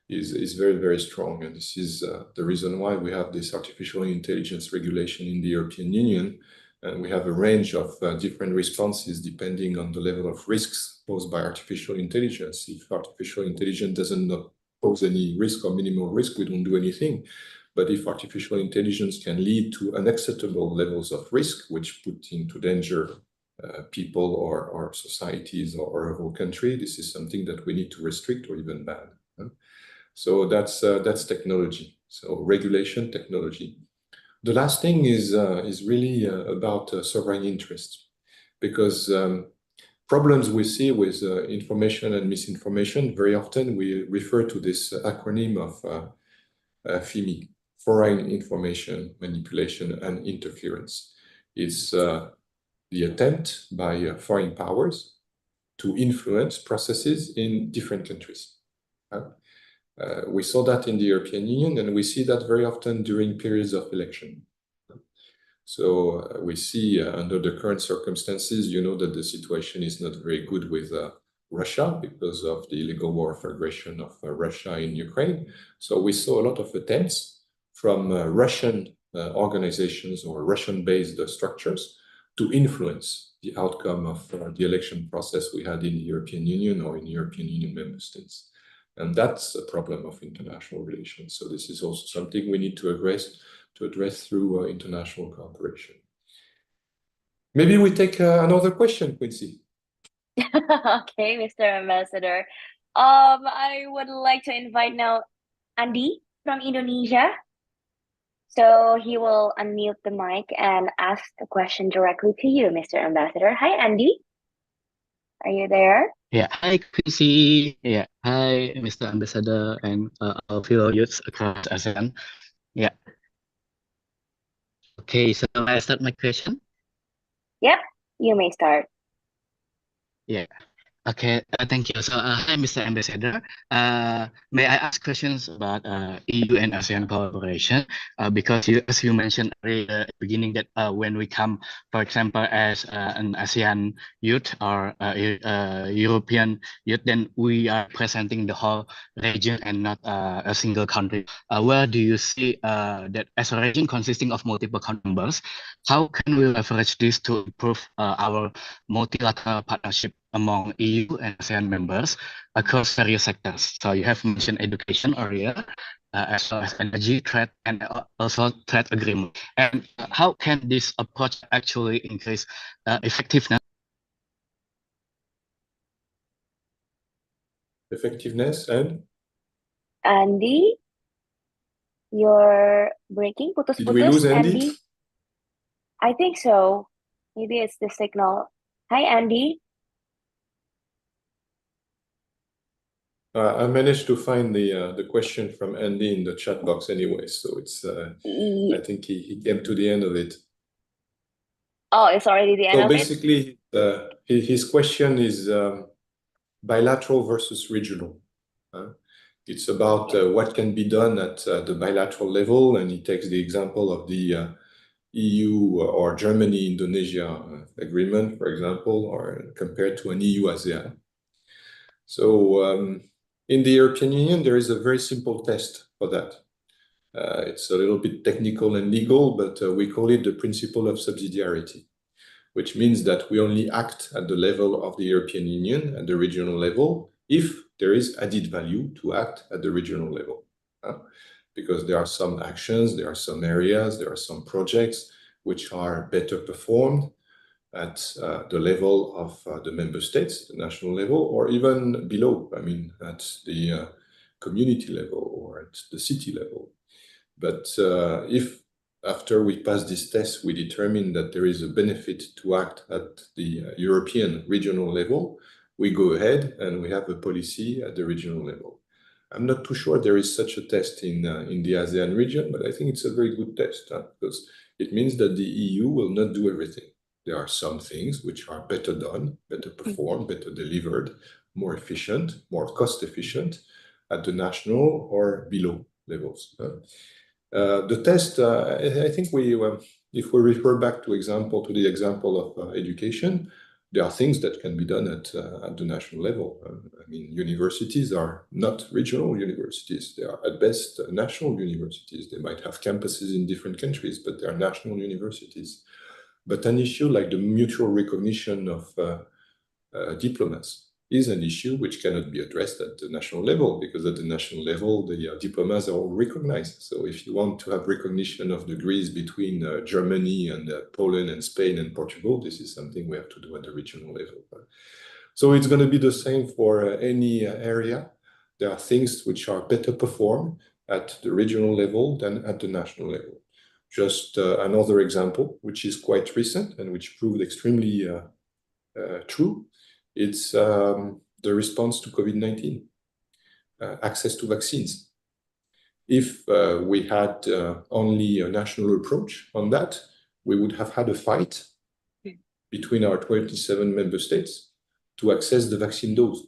Speaker 2: is very, very strong. And this is the reason why we have this artificial intelligence regulation in the European Union. And we have a range of different responses depending on the level of risks posed by artificial intelligence. If artificial intelligence doesn't pose any risk or minimal risk, we don't do anything. But if artificial intelligence can lead to unacceptable levels of risk, which put into danger people or societies or a whole country, this is something that we need to restrict or even ban. So that's technology. So regulation, technology. The last thing is really about sovereign interests, because problems we see with information and misinformation, very often we refer to this acronym of FIMI, foreign information manipulation and interference. It's the attempt by foreign powers to influence processes in different countries. We saw that in the European Union, and we see that very often during periods of election. So we see under the current circumstances, you know, that the situation is not very good with Russia because of the illegal war of aggression of Russia in Ukraine. So we saw a lot of attempts from Russian organizations or Russian-based structures to influence the outcome of the election process we had in the European Union or in European Union member states. And that's a problem of international relations. So this is also something we need to address through international cooperation. Maybe we take another question, Quincy.
Speaker 1: Okay, Mr. Ambassador. I would like to invite now Andy from Indonesia. So he will unmute the mic and ask the question directly to you, Mr. Ambassador. Hi, Andy. Are you there?
Speaker 13: Yeah, hi Quincy. Yeah, hi Mr. Ambassador and our fellow youths across ASEAN. Yeah. Okay, so I start my question.
Speaker 1: Yep, you may start.
Speaker 13: Yeah. Okay, thank you. So, hi, Mr. Ambassador. May I ask questions about EU and ASEAN collaboration? Because as you mentioned earlier at the beginning that when we come, for example, as an ASEAN youth or European youth, then we are presenting the whole region and not a single country. Where do you see that as a region consisting of multiple members, how can we leverage this to improve our multilateral partnership among EU and ASEAN members across various sectors? So you have mentioned education earlier, as well as energy, trade, and also trade agreement. And how can this approach actually increase effectiveness?
Speaker 2: Effectiveness and?
Speaker 1: Andy, you're breaking. Putus-putus,
Speaker 2: Did we lose Andy?
Speaker 1: I think so. Maybe it's the signal. Hi, Andy.
Speaker 2: I managed to find the question from Andy in the chat box anyway, so it's I think he came to the end of it.
Speaker 1: Oh, it's already the end of it?
Speaker 2: So basically, his question is bilateral versus regional. It's about what can be done at the bilateral level, and he takes the example of the EU or Germany-Indonesia agreement, for example, or compared to an EU-ASEAN. So in the European Union, there is a very simple test for that. It's a little bit technical and legal, but we call it the principle of subsidiarity, which means that we only act at the level of the European Union, at the regional level, if there is added value to act at the regional level. Because there are some actions, there are some areas, there are some projects which are better performed at the level of the member states, the national level, or even below, I mean, at the community level or at the city level. But if after we pass this test, we determine that there is a benefit to act at the European regional level, we go ahead and we have a policy at the regional level. I'm not too sure there is such a test in the ASEAN region, but I think it's a very good test because it means that the EU will not do everything. There are some things which are better done, better performed, better delivered, more efficient, more cost efficient at the national or below levels. The test, I think if we refer back to the example of education, there are things that can be done at the national level. I mean, universities are not regional universities. They are at best national universities. They might have campuses in different countries, but they are national universities. But an issue like the mutual recognition of diplomas is an issue which cannot be addressed at the national level, because at the national level, the diplomas are all recognized. So if you want to have recognition of degrees between Germany and Poland and Spain and Portugal, this is something we have to do at the regional level. So it's going to be the same for any area. There are things which are better performed at the regional level than at the national level. Just another example, which is quite recent and which proved extremely true. It's the response to COVID-19, access to vaccines. If we had only a national approach on that, we would have had a fight between our 27 member states to access the vaccine dose.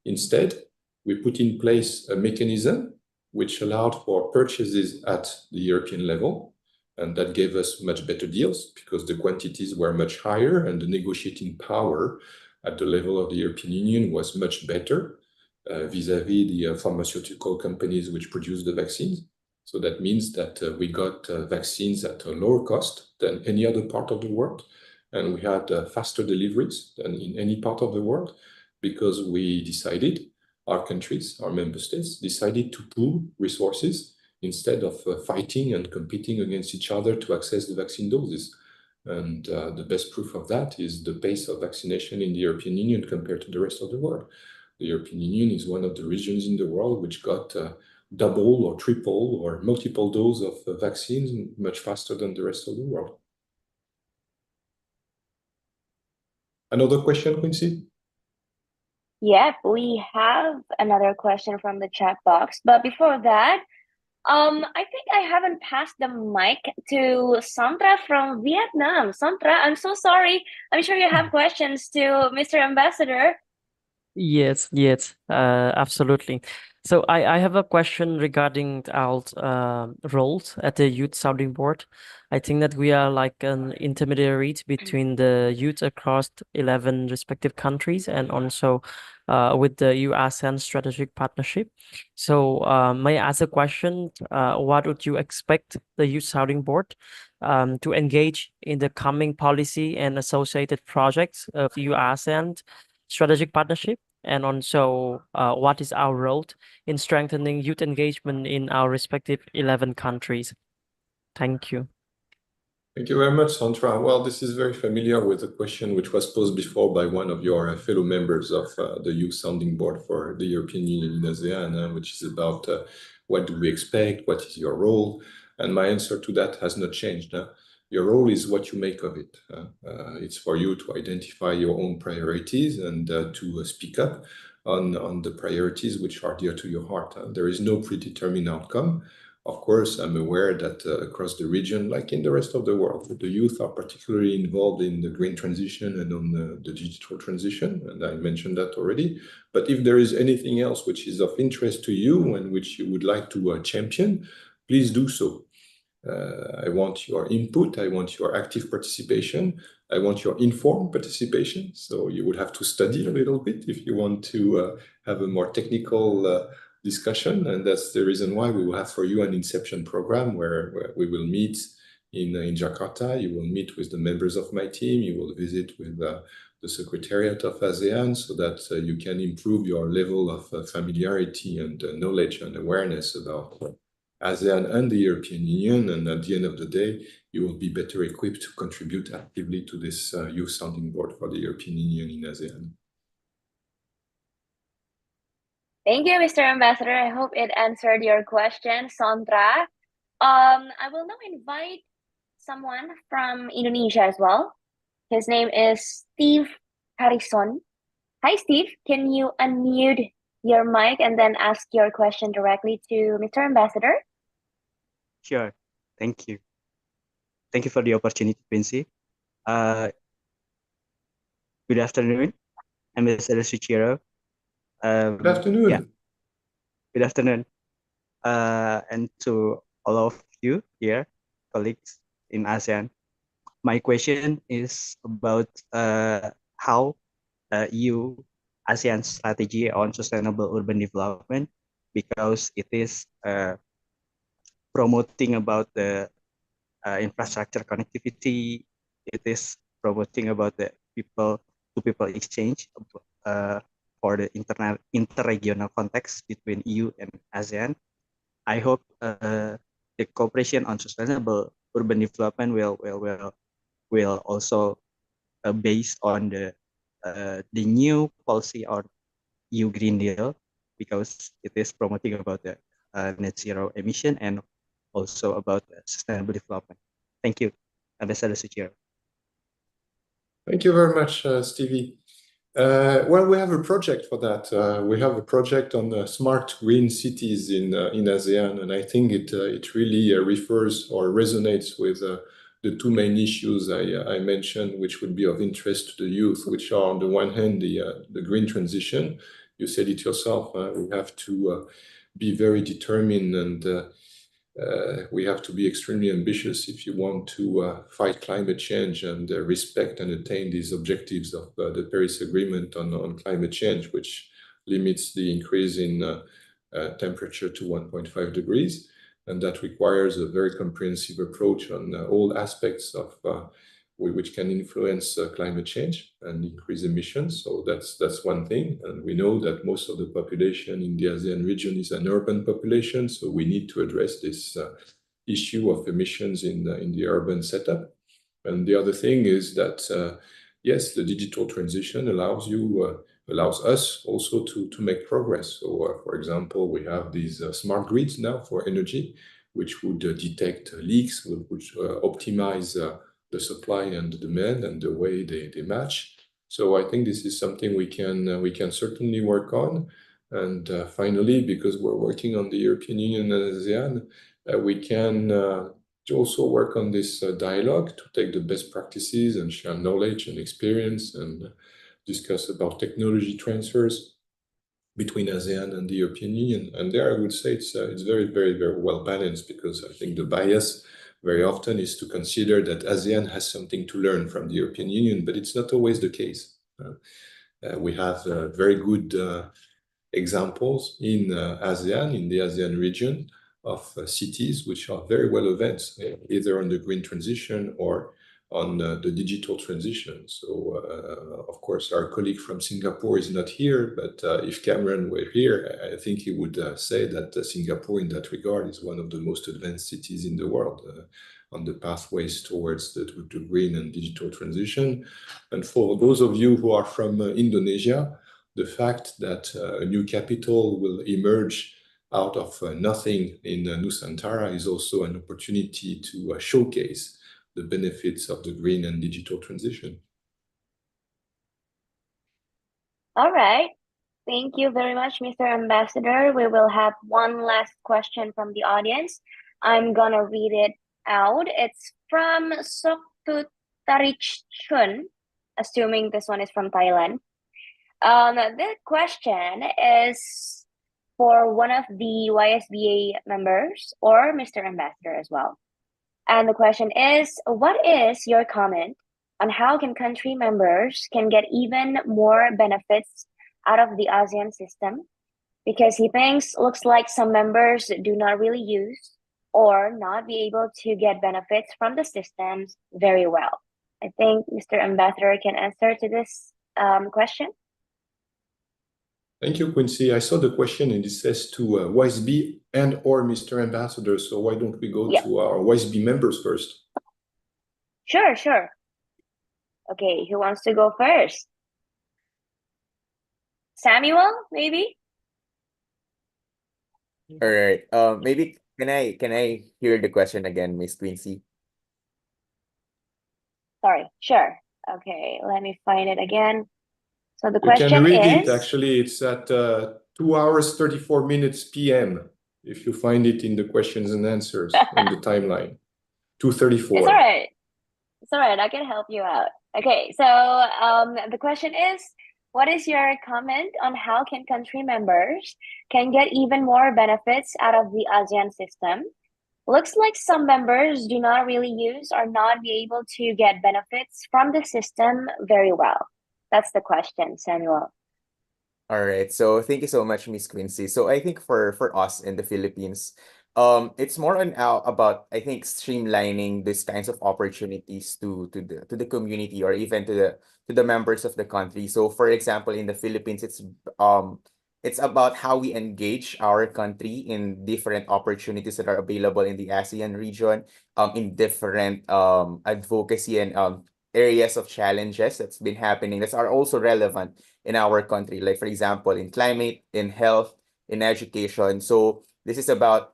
Speaker 2: Instead, we put in place a mechanism which allowed for purchases at the European level, and that gave us much better deals because the quantities were much higher and the negotiating power at the level of the European Union was much better vis-à-vis the pharmaceutical companies which produce the vaccines. So that means that we got vaccines at a lower cost than any other part of the world. And we had faster deliveries than in any part of the world because we decided, our countries, our member states, decided to pool resources instead of fighting and competing against each other to access the vaccine doses. And the best proof of that is the pace of vaccination in the European Union compared to the rest of the world. The European Union is one of the regions in the world which got double or triple or multiple doses of vaccines much faster than the rest of the world. Another question, Quincy?
Speaker 1: Yep, we have another question from the chat box. But before that, I think I haven't passed the mic to Santra from Vietnam. Santra, I'm so sorry. I'm sure you have questions to Mr. Ambassador.
Speaker 4: Yes, absolutely. So I have a question regarding our roles at the Youth Sounding Board. I think that we are like an intermediary between the youth across 11 respective countries and also with the EU-ASEAN Strategic Partnership. So may I ask a question? What would you expect the Youth Sounding Board to engage in the coming policy and associated projects of EU-ASEAN Strategic Partnership? And also, what is our role in strengthening youth engagement in our respective 11 countries? Thank you.
Speaker 2: Thank you very much, Sandra. Well, this is very familiar with a question which was posed before by one of your fellow members of the Youth Sounding Board for the European Union in ASEAN, which is about what do we expect, what is your role? And my answer to that has not changed. Your role is what you make of it. It's for you to identify your own priorities and to speak up on the priorities which are dear to your heart. There is no predetermined outcome. Of course, I'm aware that across the region, like in the rest of the world, the youth are particularly involved in the green transition and on the digital transition, and I mentioned that already. But if there is anything else which is of interest to you and which you would like to champion, please do so. I want your input, I want your active participation, I want your informed participation. So you would have to study a little bit if you want to have a more technical discussion, and that's the reason why we will have for you an inception program where we will meet in Jakarta. You will meet with the members of my team. You will visit with the Secretariat of ASEAN so that you can improve your level of familiarity and knowledge and awareness about ASEAN and the European Union. And at the end of the day, you will be better equipped to contribute actively to this youth sounding board for the European Union in ASEAN.
Speaker 1: Thank you, Mr. Ambassador. I hope it answered your question, Sandra. I will now invite someone from Indonesia as well. His name is Steve Harrison. Hi, Steve. Can you unmute your mic and then ask your question directly to Mr. Ambassador?
Speaker 14: Sure. Thank you. Thank you for the opportunity, Quincy. Good afternoon. I'm Ambassador Suchiro.
Speaker 2: Good afternoon.
Speaker 14: Yeah. Good afternoon. And to all of you here, colleagues in ASEAN. My question is about how EU-ASEAN strategy on sustainable urban development, because it is promoting about the infrastructure connectivity. It is promoting about the people-to-people exchange for the interregional context between EU and ASEAN. I hope the cooperation on sustainable urban development will also based on the new policy on EU Green Deal, because it is promoting about the net zero emission and also about sustainable development. Thank you, Ambassador Suchiro.
Speaker 2: Thank you very much, Stevie. Well, we have a project for that. We have a project on smart green cities in ASEAN, and I think it really refers or resonates with the two main issues I mentioned, which would be of interest to the youth, which are on the one hand the green transition. You said it yourself. We have to be very determined, and we have to be extremely ambitious if you want to fight climate change and respect and attain these objectives of the Paris Agreement on climate change, which limits the increase in temperature to 1.5 degrees. And that requires a very comprehensive approach on all aspects of which can influence climate change and increase emissions. So that's one thing. And we know that most of the population in the ASEAN region is an urban population. So we need to address this issue of emissions in the urban setup. And the other thing is that, yes, the digital transition allows us also to make progress. So, for example, we have these smart grids now for energy, which would detect leaks, which optimize the supply and the demand and the way they match. So I think this is something we can certainly work on. And finally, because we're working on the European Union and ASEAN, we can also work on this dialogue to take the best practices and share knowledge and experience and discuss about technology transfers between ASEAN and the European Union. And there I would say it's very, very, very well balanced, because I think the bias very often is to consider that ASEAN has something to learn from the European Union, but it's not always the case. We have very good examples in ASEAN, in the ASEAN region, of cities which are very well advanced, either on the green transition or on the digital transition. So, of course, our colleague from Singapore is not here, but if Cameron were here, I think he would say that Singapore, in that regard, is one of the most advanced cities in the world on the pathways towards the green and digital transition. And for those of you who are from Indonesia, the fact that a new capital will emerge out of nothing in Nusantara is also an opportunity to showcase the benefits of the green and digital transition.
Speaker 1: All right. Thank you very much, Mr. Ambassador. We will have one last question from the audience. I'm gonna read it out. It's from Soktutarich Chun, assuming this one is from Thailand. The question is for one of the YSBEA members or Mr. Ambassador as well. And the question is, what is your comment on how can country members can get even more benefits out of the ASEAN system? because he thinks looks like some members do not really use or not be able to get benefits from the systems very well. I think Mr. Ambassador can answer to this question.
Speaker 2: Thank you, Quincy. I saw the question and it says to YSBEA and or Mr. Ambassador. So why don't we go to our YSBEA members first?
Speaker 1: Sure. Okay, who wants to go first? Samuel, maybe?
Speaker 9: All right. Maybe can I hear the question again, Miss Quincy?
Speaker 1: Sorry, sure. Okay, let me find it again. So the
Speaker 2: You
Speaker 1: question
Speaker 2: can read
Speaker 1: is...
Speaker 2: it. Actually, it's at 2 hours, 34 minutes PM. If you find it in the questions and answers in the timeline. 2:34.
Speaker 1: It's all right. It's all right. I can help you out. Okay, so the question is, what is your comment on how can country members can get even more benefits out of the ASEAN system? Looks like some members do not really use or not be able to get benefits from the system very well. That's the question, Samuel.
Speaker 9: All right. So thank you so much, Miss Quincy. So I think for us in the Philippines, it's more on about I think streamlining these kinds of opportunities to the community or even to the members of the country. So for example, in the Philippines, it's about how we engage our country in different opportunities that are available in the ASEAN region, in different advocacy and areas of challenges that's been happening that are also relevant in our country, like for example, in climate, in health, in education. So this is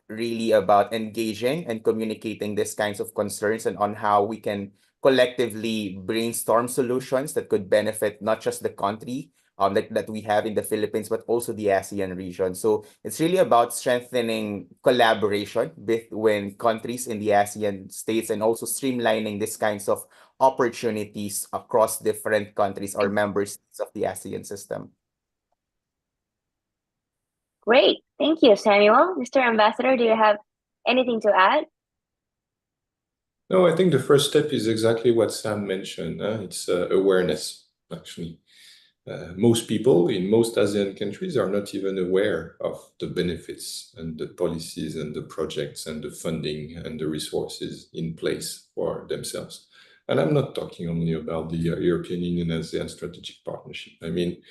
Speaker 9: really about engaging and communicating these kinds of concerns and on how we can collectively brainstorm solutions that could benefit not just the country that we have in the Philippines, but also the ASEAN region. So it's really about strengthening collaboration between countries in the ASEAN states and also streamlining these kinds of opportunities across different countries or members of the ASEAN system.
Speaker 1: Great. Thank you, Samuel. Mr. Ambassador, do you have anything to add?
Speaker 2: No, I think the first step is exactly what Sam mentioned. It's awareness, actually. Most people in most ASEAN countries are not even aware of the benefits and the policies and the projects and the funding and the resources in place for themselves. And I'm not talking only about the European Union ASEAN Strategic Partnership. I mean,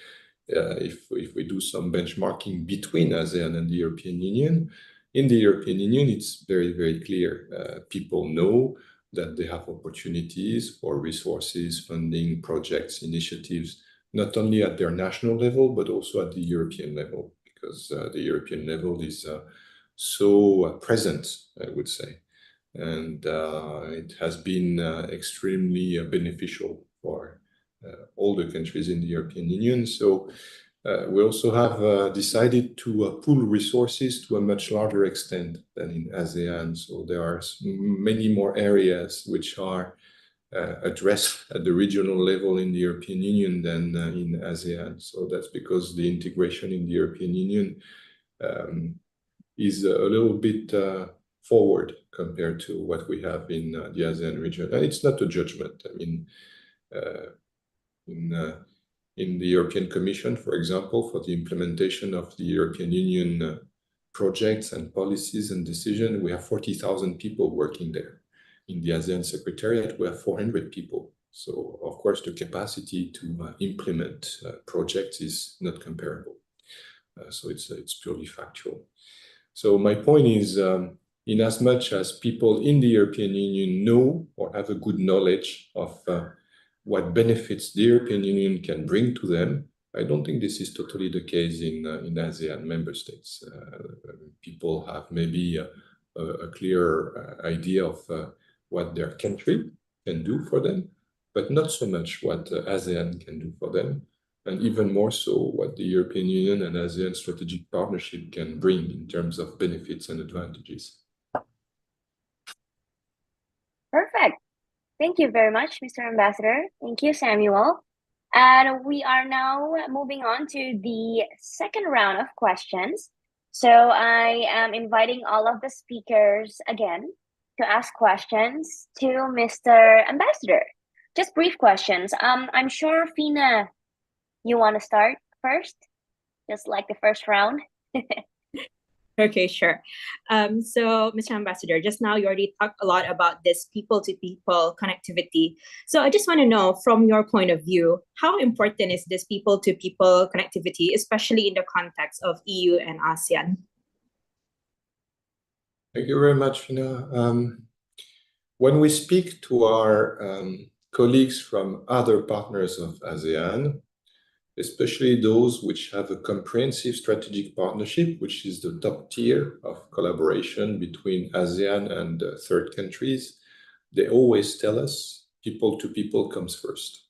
Speaker 2: if we do some benchmarking between ASEAN and the European Union, in the European Union, it's very, very clear. People know that they have opportunities for resources, funding, projects, initiatives, not only at their national level, but also at the European level, because the European level is so present, I would say. And it has been extremely beneficial for all the countries in the European Union. So we also have decided to pool resources to a much larger extent than in ASEAN. So there are many more areas which are addressed at the regional level in the European Union than in ASEAN. So that's because the integration in the European Union is a little bit forward compared to what we have in the ASEAN region. And it's not a judgment. I mean, in the European Commission, for example, for the implementation of the European Union projects and policies and decisions, we have 40,000 people working there. In the ASEAN Secretariat, we have 400 people. So, of course, the capacity to implement projects is not comparable. So it's purely factual. So my point is, in as much as people in the European Union know or have a good knowledge of what benefits the European Union can bring to them, I don't think this is totally the case in ASEAN member states. People have maybe a clear idea of what their country can do for them, but not so much what ASEAN can do for them, and even more so what the European Union and ASEAN Strategic Partnership can bring in terms of benefits and advantages.
Speaker 1: Perfect. Thank you very much, Mr. Ambassador. Thank you, Samuel. And we are now moving on to the second round of questions. So I am inviting all of the speakers again to ask questions to Mr. Ambassador. Just brief questions. I'm sure, Fina, you want to start first, just like the first round?
Speaker 3: Okay, sure. So, Mr. Ambassador, just now you already talked a lot about this people-to-people connectivity. So I just want to know, from your point of view, how important is this people-to-people connectivity, especially in the context of EU and ASEAN?
Speaker 2: Thank you very much, Fina. When we speak to our colleagues from other partners of ASEAN, especially those which have a comprehensive strategic partnership, which is the top tier of collaboration between ASEAN and third countries, they always tell us people to people comes first.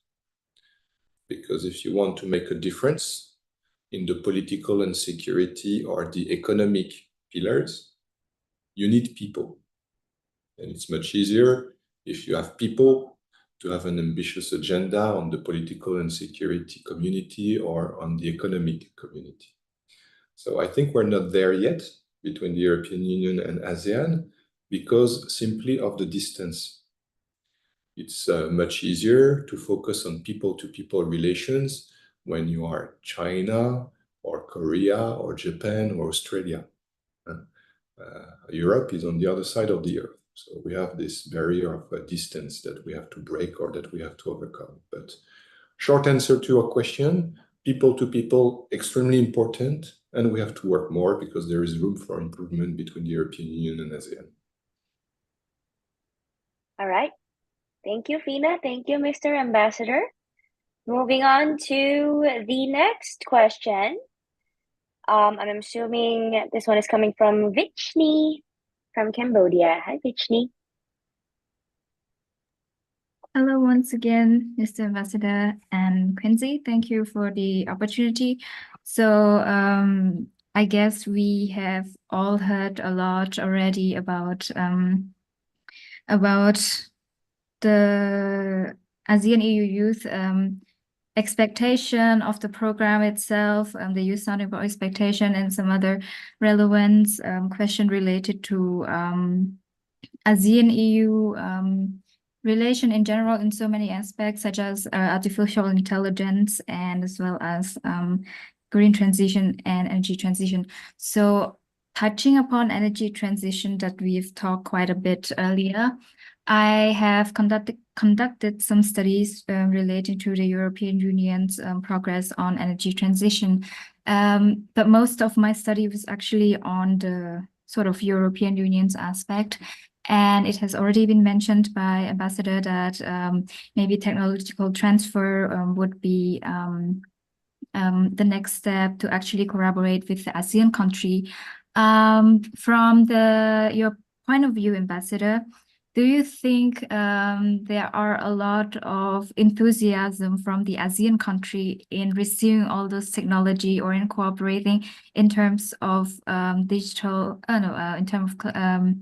Speaker 2: Because if you want to make a difference in the political and security or the economic pillars, you need people. And it's much easier if you have people to have an ambitious agenda on the political and security community or on the economic community. So I think we're not there yet between the European Union and ASEAN because simply of the distance. It's much easier to focus on people-to-people relations when you are China or Korea or Japan or Australia. Europe is on the other side of the earth. So we have this barrier of distance that we have to break or that we have to overcome. But short answer to your question, people to people, extremely important, and we have to work more because there is room for improvement between the European Union and ASEAN.
Speaker 1: All right. Thank you, Fina. Thank you, Mr. Ambassador. Moving on to the next question. I'm assuming this one is coming from Vichni from Cambodia. Hi, Vichni.
Speaker 12: Hello once again, Mr. Ambassador and Quincy. Thank you for the opportunity. So I guess we have all heard a lot already about the ASEAN EU Youth expectation of the program itself, the youth sounding board expectation, and some other relevant question related to ASEAN EU relation in general in so many aspects, such as artificial intelligence and as well as green transition and energy transition. So touching upon energy transition that we've talked quite a bit earlier, I have conducted some studies related to the European Union's progress on energy transition. But most of my study was actually on the sort of European Union's aspect. And it has already been mentioned by Ambassador that maybe technological transfer would be the next step to actually collaborate with the ASEAN country. From your point of view, Ambassador, do you think there are a lot of enthusiasm from the ASEAN country in receiving all those technology or in cooperating in terms of in terms of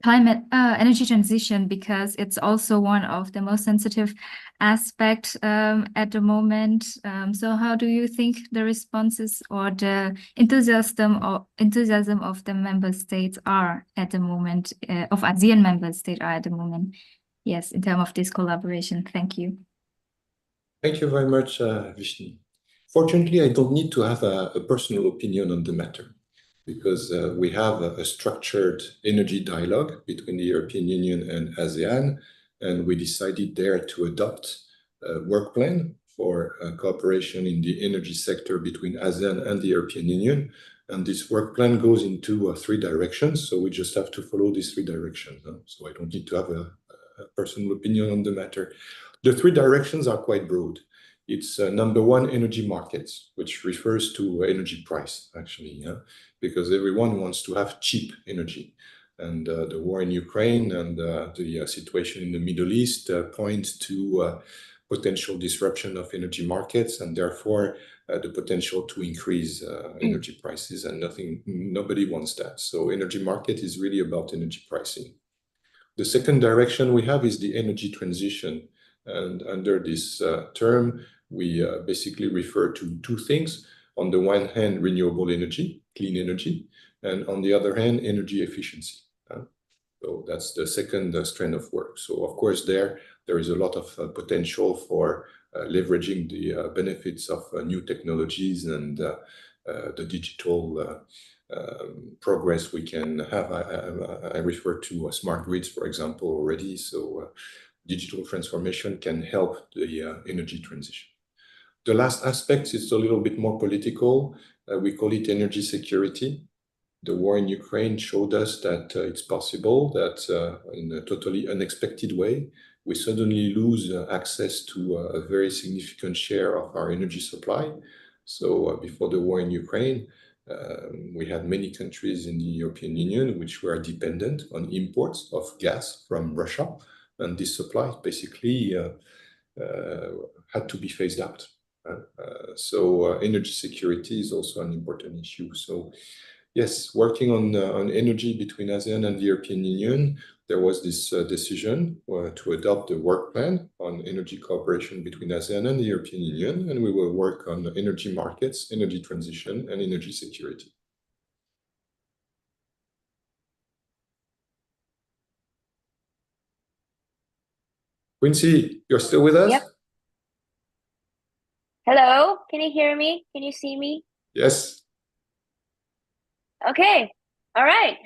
Speaker 12: climate energy transition, because it's also one of the most sensitive aspects at the moment. So how do you think the responses or the enthusiasm of the member states are at the moment, of ASEAN member states are at the moment? Yes, in terms of this collaboration. Thank you.
Speaker 2: Thank you very much, Vishni. Fortunately, I don't need to have a personal opinion on the matter, because we have a structured energy dialogue between the European Union and ASEAN, and we decided there to adopt a work plan for cooperation in the energy sector between ASEAN and the European Union. And this work plan goes into 3 directions, so we just have to follow these 3 directions. So I don't need to have a personal opinion on the matter. The 3 directions are quite broad. It's number 1, energy markets, which refers to energy price, actually, because everyone wants to have cheap energy. And the war in Ukraine and the situation in the Middle East point to potential disruption of energy markets, and therefore the potential to increase energy prices, and nobody wants that. So energy market is really about energy pricing. The second direction we have is the energy transition. And under this term, we basically refer to 2 things. On the one hand, renewable energy, clean energy, and on the other hand, energy efficiency. So that's the second strand of work. So of course, there is a lot of potential for leveraging the benefits of new technologies and the digital progress we can have. I refer to smart grids, for example, already. So digital transformation can help the energy transition. The last aspect is a little bit more political. We call it energy security. The war in Ukraine showed us that it's possible that in a totally unexpected way, we suddenly lose access to a very significant share of our energy supply. So before the war in Ukraine, we had many countries in the European Union which were dependent on imports of gas from Russia, and this supply basically had to be phased out. So energy security is also an important issue. So yes, working on energy between ASEAN and the European Union, there was this decision to adopt a work plan on energy cooperation between ASEAN and the European Union, and we will work on energy markets, energy transition, and energy security. Quincy, you're still with us?
Speaker 1: Yep. Hello, can you hear me? Can you see me?
Speaker 2: Yes.
Speaker 1: Okay, all right.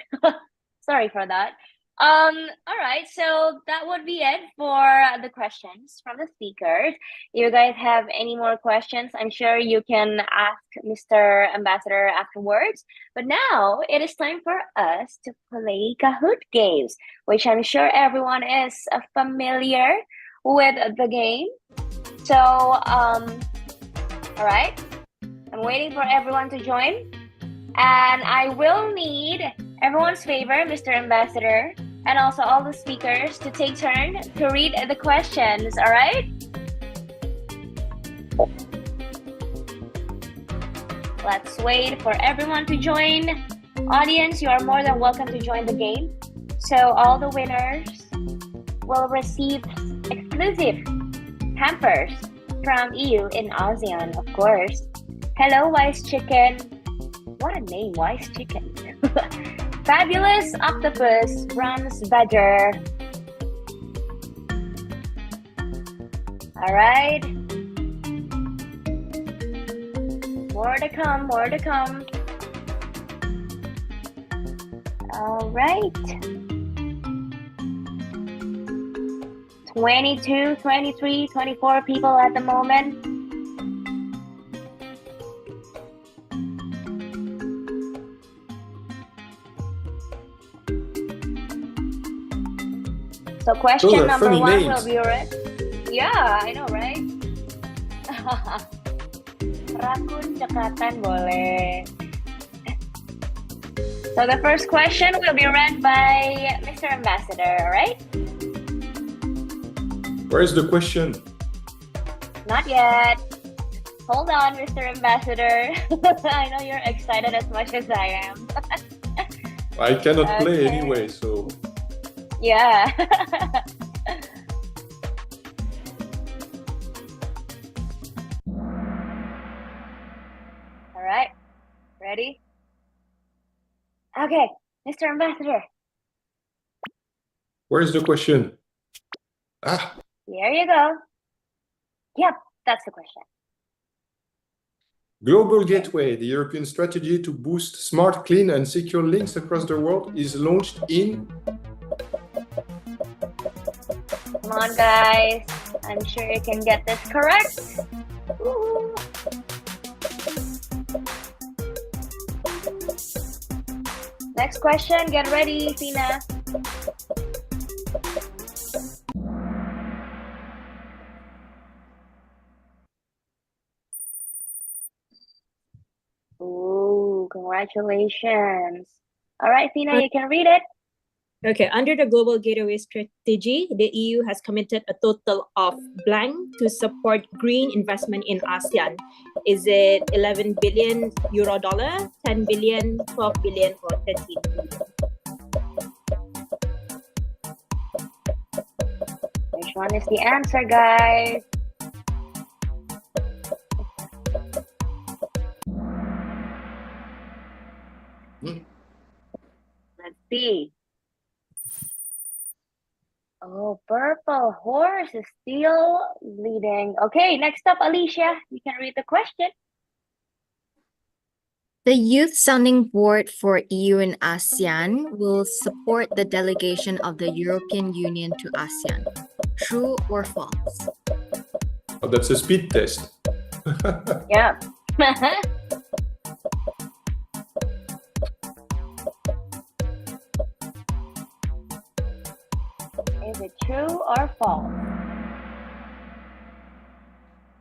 Speaker 1: Sorry for that. All right, so that would be it for the questions from the speakers. If you guys have any more questions, I'm sure you can ask Mr. Ambassador afterwards. But now it is time for us to play Kahoot games, which I'm sure everyone is familiar with the game. So, all right, I'm waiting for everyone to join. And I will need everyone's favor, Mr. Ambassador, and also all the speakers to take turn to read the questions, all right? Let's wait for everyone to join. Audience, you are more than welcome to join the game. So all the winners will receive exclusive hampers from EU in ASEAN, of course. Hello, Wise Chicken. What a name, Wise Chicken. Fabulous Octopus, Bronze Badger. All right. More to come, more to come. All right. 22, 23, 24 people at the moment. So question number one will be read. Yeah, I know, right? Rakun cekatan boleh. So the first question will be read by Mr. Ambassador, all right?
Speaker 2: Where is the question?
Speaker 1: Not yet. Hold on, Mr. Ambassador. I know you're excited as much as I am.
Speaker 2: I cannot play anyway, so...
Speaker 1: Yeah. All right. Ready? Okay, Mr. Ambassador.
Speaker 2: Where is the question? Ah.
Speaker 1: Here you go. Yep, that's the question.
Speaker 2: Global Gateway, the European strategy to boost smart, clean, and secure links across the world, is launched in...
Speaker 1: Come on, guys. I'm sure you can get this correct. Woo. Next question. Get ready, Sina. Ooh, congratulations. All right, Sina, you can read it.
Speaker 3: Okay, under the Global Gateway Strategy, the EU has committed a total of blank to support green investment in ASEAN. Is it 11 billion euro dollar, 10 billion, 12 billion, or 13 billion?
Speaker 1: Which one is the answer, guys? Let's see. Oh, Purple Horse is still leading. Okay, next up, Alicia. You can read the question.
Speaker 8: The Youth Sounding Board for EU and ASEAN will support the delegation of the European Union to ASEAN. True or false?
Speaker 2: Oh, that's a speed test.
Speaker 1: Yeah. Is it true or false?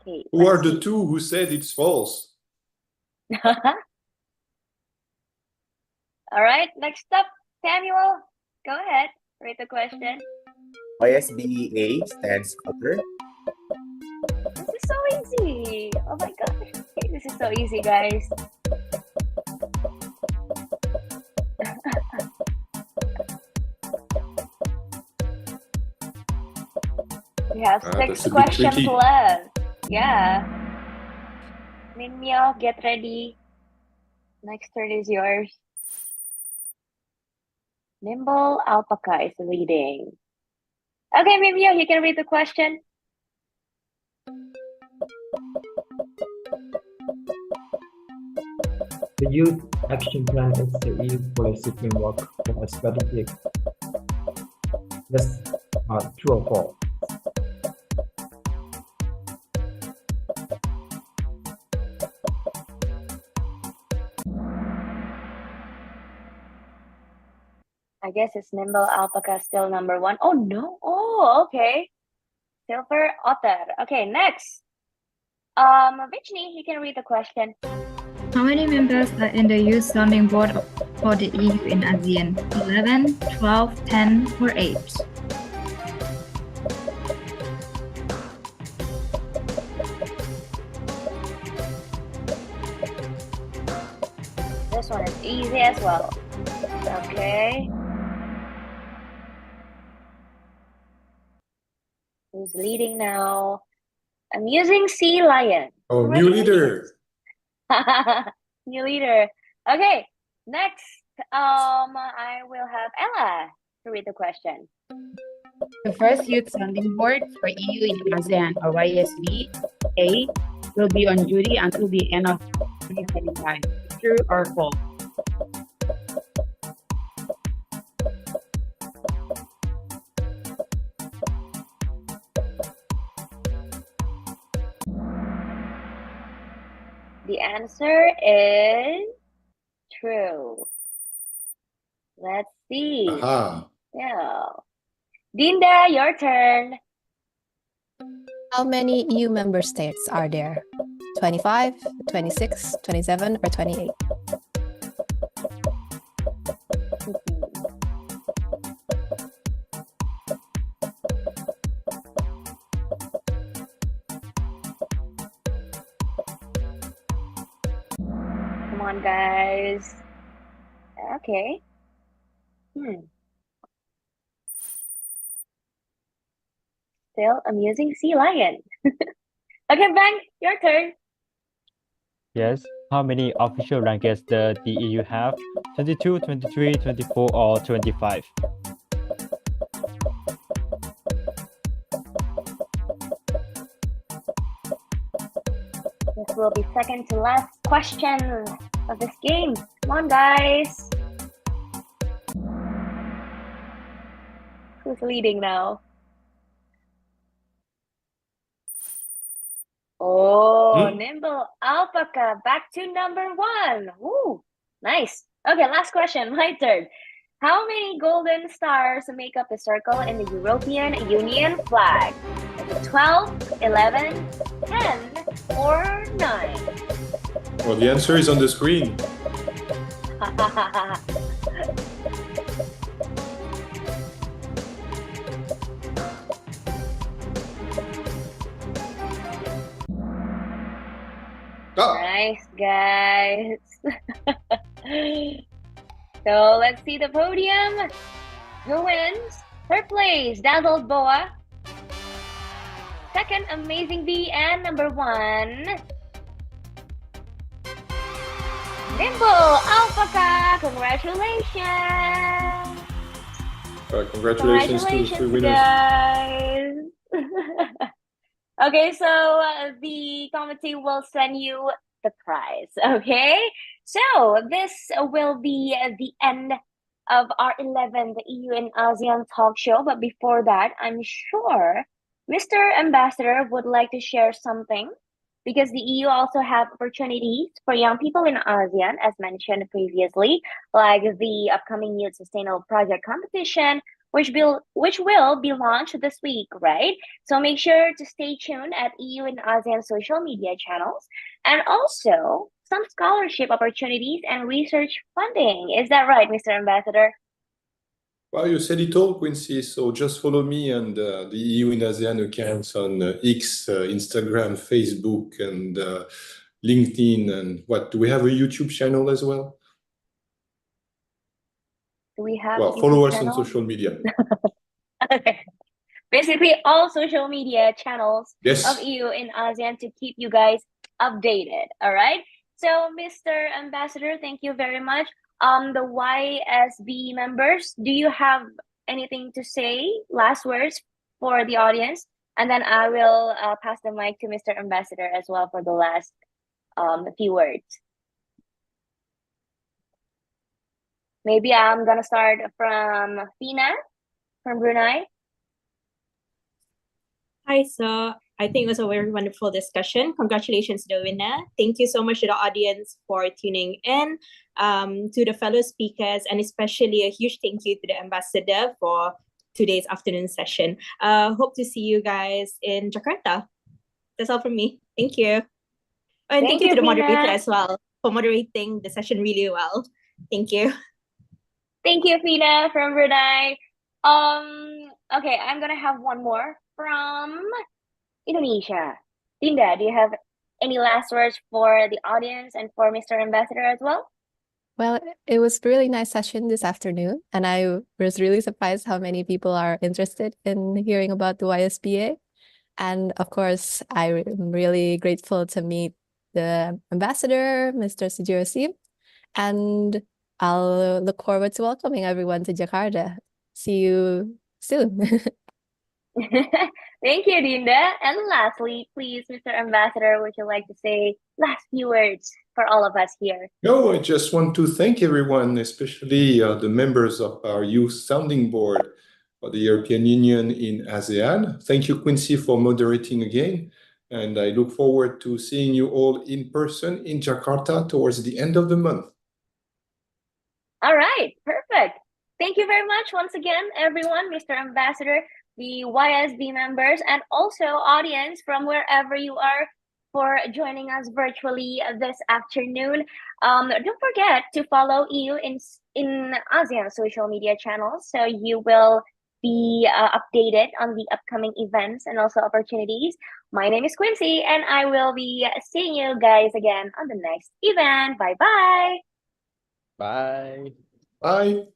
Speaker 1: Okay,
Speaker 2: Who are
Speaker 1: let's
Speaker 2: the two who said it's false?
Speaker 1: see. All right, next up, Samuel. Go ahead, read the question.
Speaker 9: YSBEA stands for
Speaker 1: This is so easy. Oh my gosh. Okay, this is so easy, guys. We have
Speaker 2: that's
Speaker 1: 6
Speaker 2: a bit
Speaker 1: questions
Speaker 2: tricky.
Speaker 1: left. Yeah. Minmyo, get ready. Next turn is yours. Nimble Alpaca is leading. Okay, Mimio, you can read the question.
Speaker 7: The Youth Action Plan is the EU policy framework for a strategic. That's true or false?
Speaker 1: I guess it's Nimble Alpaca still number 1. Oh no. Oh, okay. Silver Otter. Okay, next. Vichni, you can read the question.
Speaker 12: How many members are in the Youth Sounding Board for the EU in ASEAN? 11, 12, 10, or 8?
Speaker 1: This one is easy as well. Okay. Who's leading now? Amusing Sea Lion.
Speaker 2: Oh, new leader.
Speaker 1: New leader. Okay, next, I will have Ella to read the question.
Speaker 11: The first Youth Sounding Board for EU in ASEAN, or YSBEA, will be on duty until the end of 2025. True or false?
Speaker 1: The answer is true. Let's see.
Speaker 2: Aha.
Speaker 1: Yeah. Dinda, your turn.
Speaker 10: How many EU member states are there? 25, 26, 27, or 28?
Speaker 1: Come on, guys. Okay. Still Amusing Sea Lion. Okay, Bang, your turn.
Speaker 6: Yes. How many official rankings does the EU have? 22, 23, 24, or 25?
Speaker 1: This will be second to last question of this game. Come on, guys. Who's leading now? Oh, Nimble Alpaca back to number 1. Woo, nice. Okay, last question, my turn. How many golden stars make up the circle in the European Union flag? Is it 12, 11, 10, or 9?
Speaker 2: Well, the answer is on the screen.
Speaker 1: Nice, guys. So let's see the podium. Who wins? Third place, Dazzled Boa. Second, Amazing Bee. And number 1, Nimble Alpaca. Congratulations.
Speaker 2: Congratulations to the 3 winners.
Speaker 1: Guys. Okay, so the committee will send you the prize. Okay, So this will be the end of our 11th EU and ASEAN Talk Show. But before that, I'm sure Mr. Ambassador would like to share something, because the EU also have opportunities for young people in ASEAN, as mentioned previously, like the upcoming Youth Sustainable Project competition, which will be launched this week, right? So make sure to stay tuned at EU and ASEAN social media channels, and also some scholarship opportunities and research funding. Is that right, Mr. Ambassador?
Speaker 2: Well, you said it all, Quincy. So just follow me and the EU and ASEAN accounts on X, Instagram, Facebook, and LinkedIn. And what, do we have a YouTube channel as well?
Speaker 1: Do we have
Speaker 2: Well,
Speaker 1: YouTube
Speaker 2: follow us on
Speaker 1: channel?
Speaker 2: social media.
Speaker 1: Okay. Basically, all social media channels
Speaker 2: Yes.
Speaker 1: of EU and ASEAN to keep you guys updated. All right. So, Mr. Ambassador, thank you very much. The YSBEA members, do you have anything to say, last words for the audience? And then I will pass the mic to Mr. Ambassador as well for the last few words. Maybe I'm gonna start from Fina from Brunei.
Speaker 3: Hi, so I think it was a very wonderful discussion. Congratulations to the winner. Thank you so much to the audience for tuning in, to the fellow speakers, and especially a huge thank you to the ambassador for today's afternoon session. Hope to see you guys in Jakarta. That's all from me. Thank you. Oh, and thank you to the moderator
Speaker 1: Fina.
Speaker 3: as well for moderating the session really well. Thank you.
Speaker 1: Thank you, Fina from Brunei. Okay, I'm gonna have one more from Indonesia. Dinda, do you have any last words for the audience and for Mr. Ambassador as well?
Speaker 10: Well, it was a really nice session this afternoon, and I was really surprised how many people are interested in hearing about the YSBEA. And of course, I'm really grateful to meet the ambassador, Mr. Sujosi, and I'll look forward to welcoming everyone to Jakarta. See you soon.
Speaker 1: Thank you, Dinda. And lastly, please, Mr. Ambassador, would you like to say last few words for all of us here?
Speaker 2: No, I just want to thank everyone, especially the members of our Youth Sounding Board of the European Union in ASEAN. Thank you, Quincy, for moderating again. And I look forward to seeing you all in person in Jakarta towards the end of the month.
Speaker 1: All right, perfect. Thank you very much once again, everyone, Mr. Ambassador, the YSB members, and also audience from wherever you are, for joining us virtually this afternoon. Don't forget to follow EU in ASEAN social media channels, so you will be updated on the upcoming events and also opportunities. My name is Quincy, and I will be seeing you guys again on the next event. Bye-bye.
Speaker 5: Bye.
Speaker 2: Bye.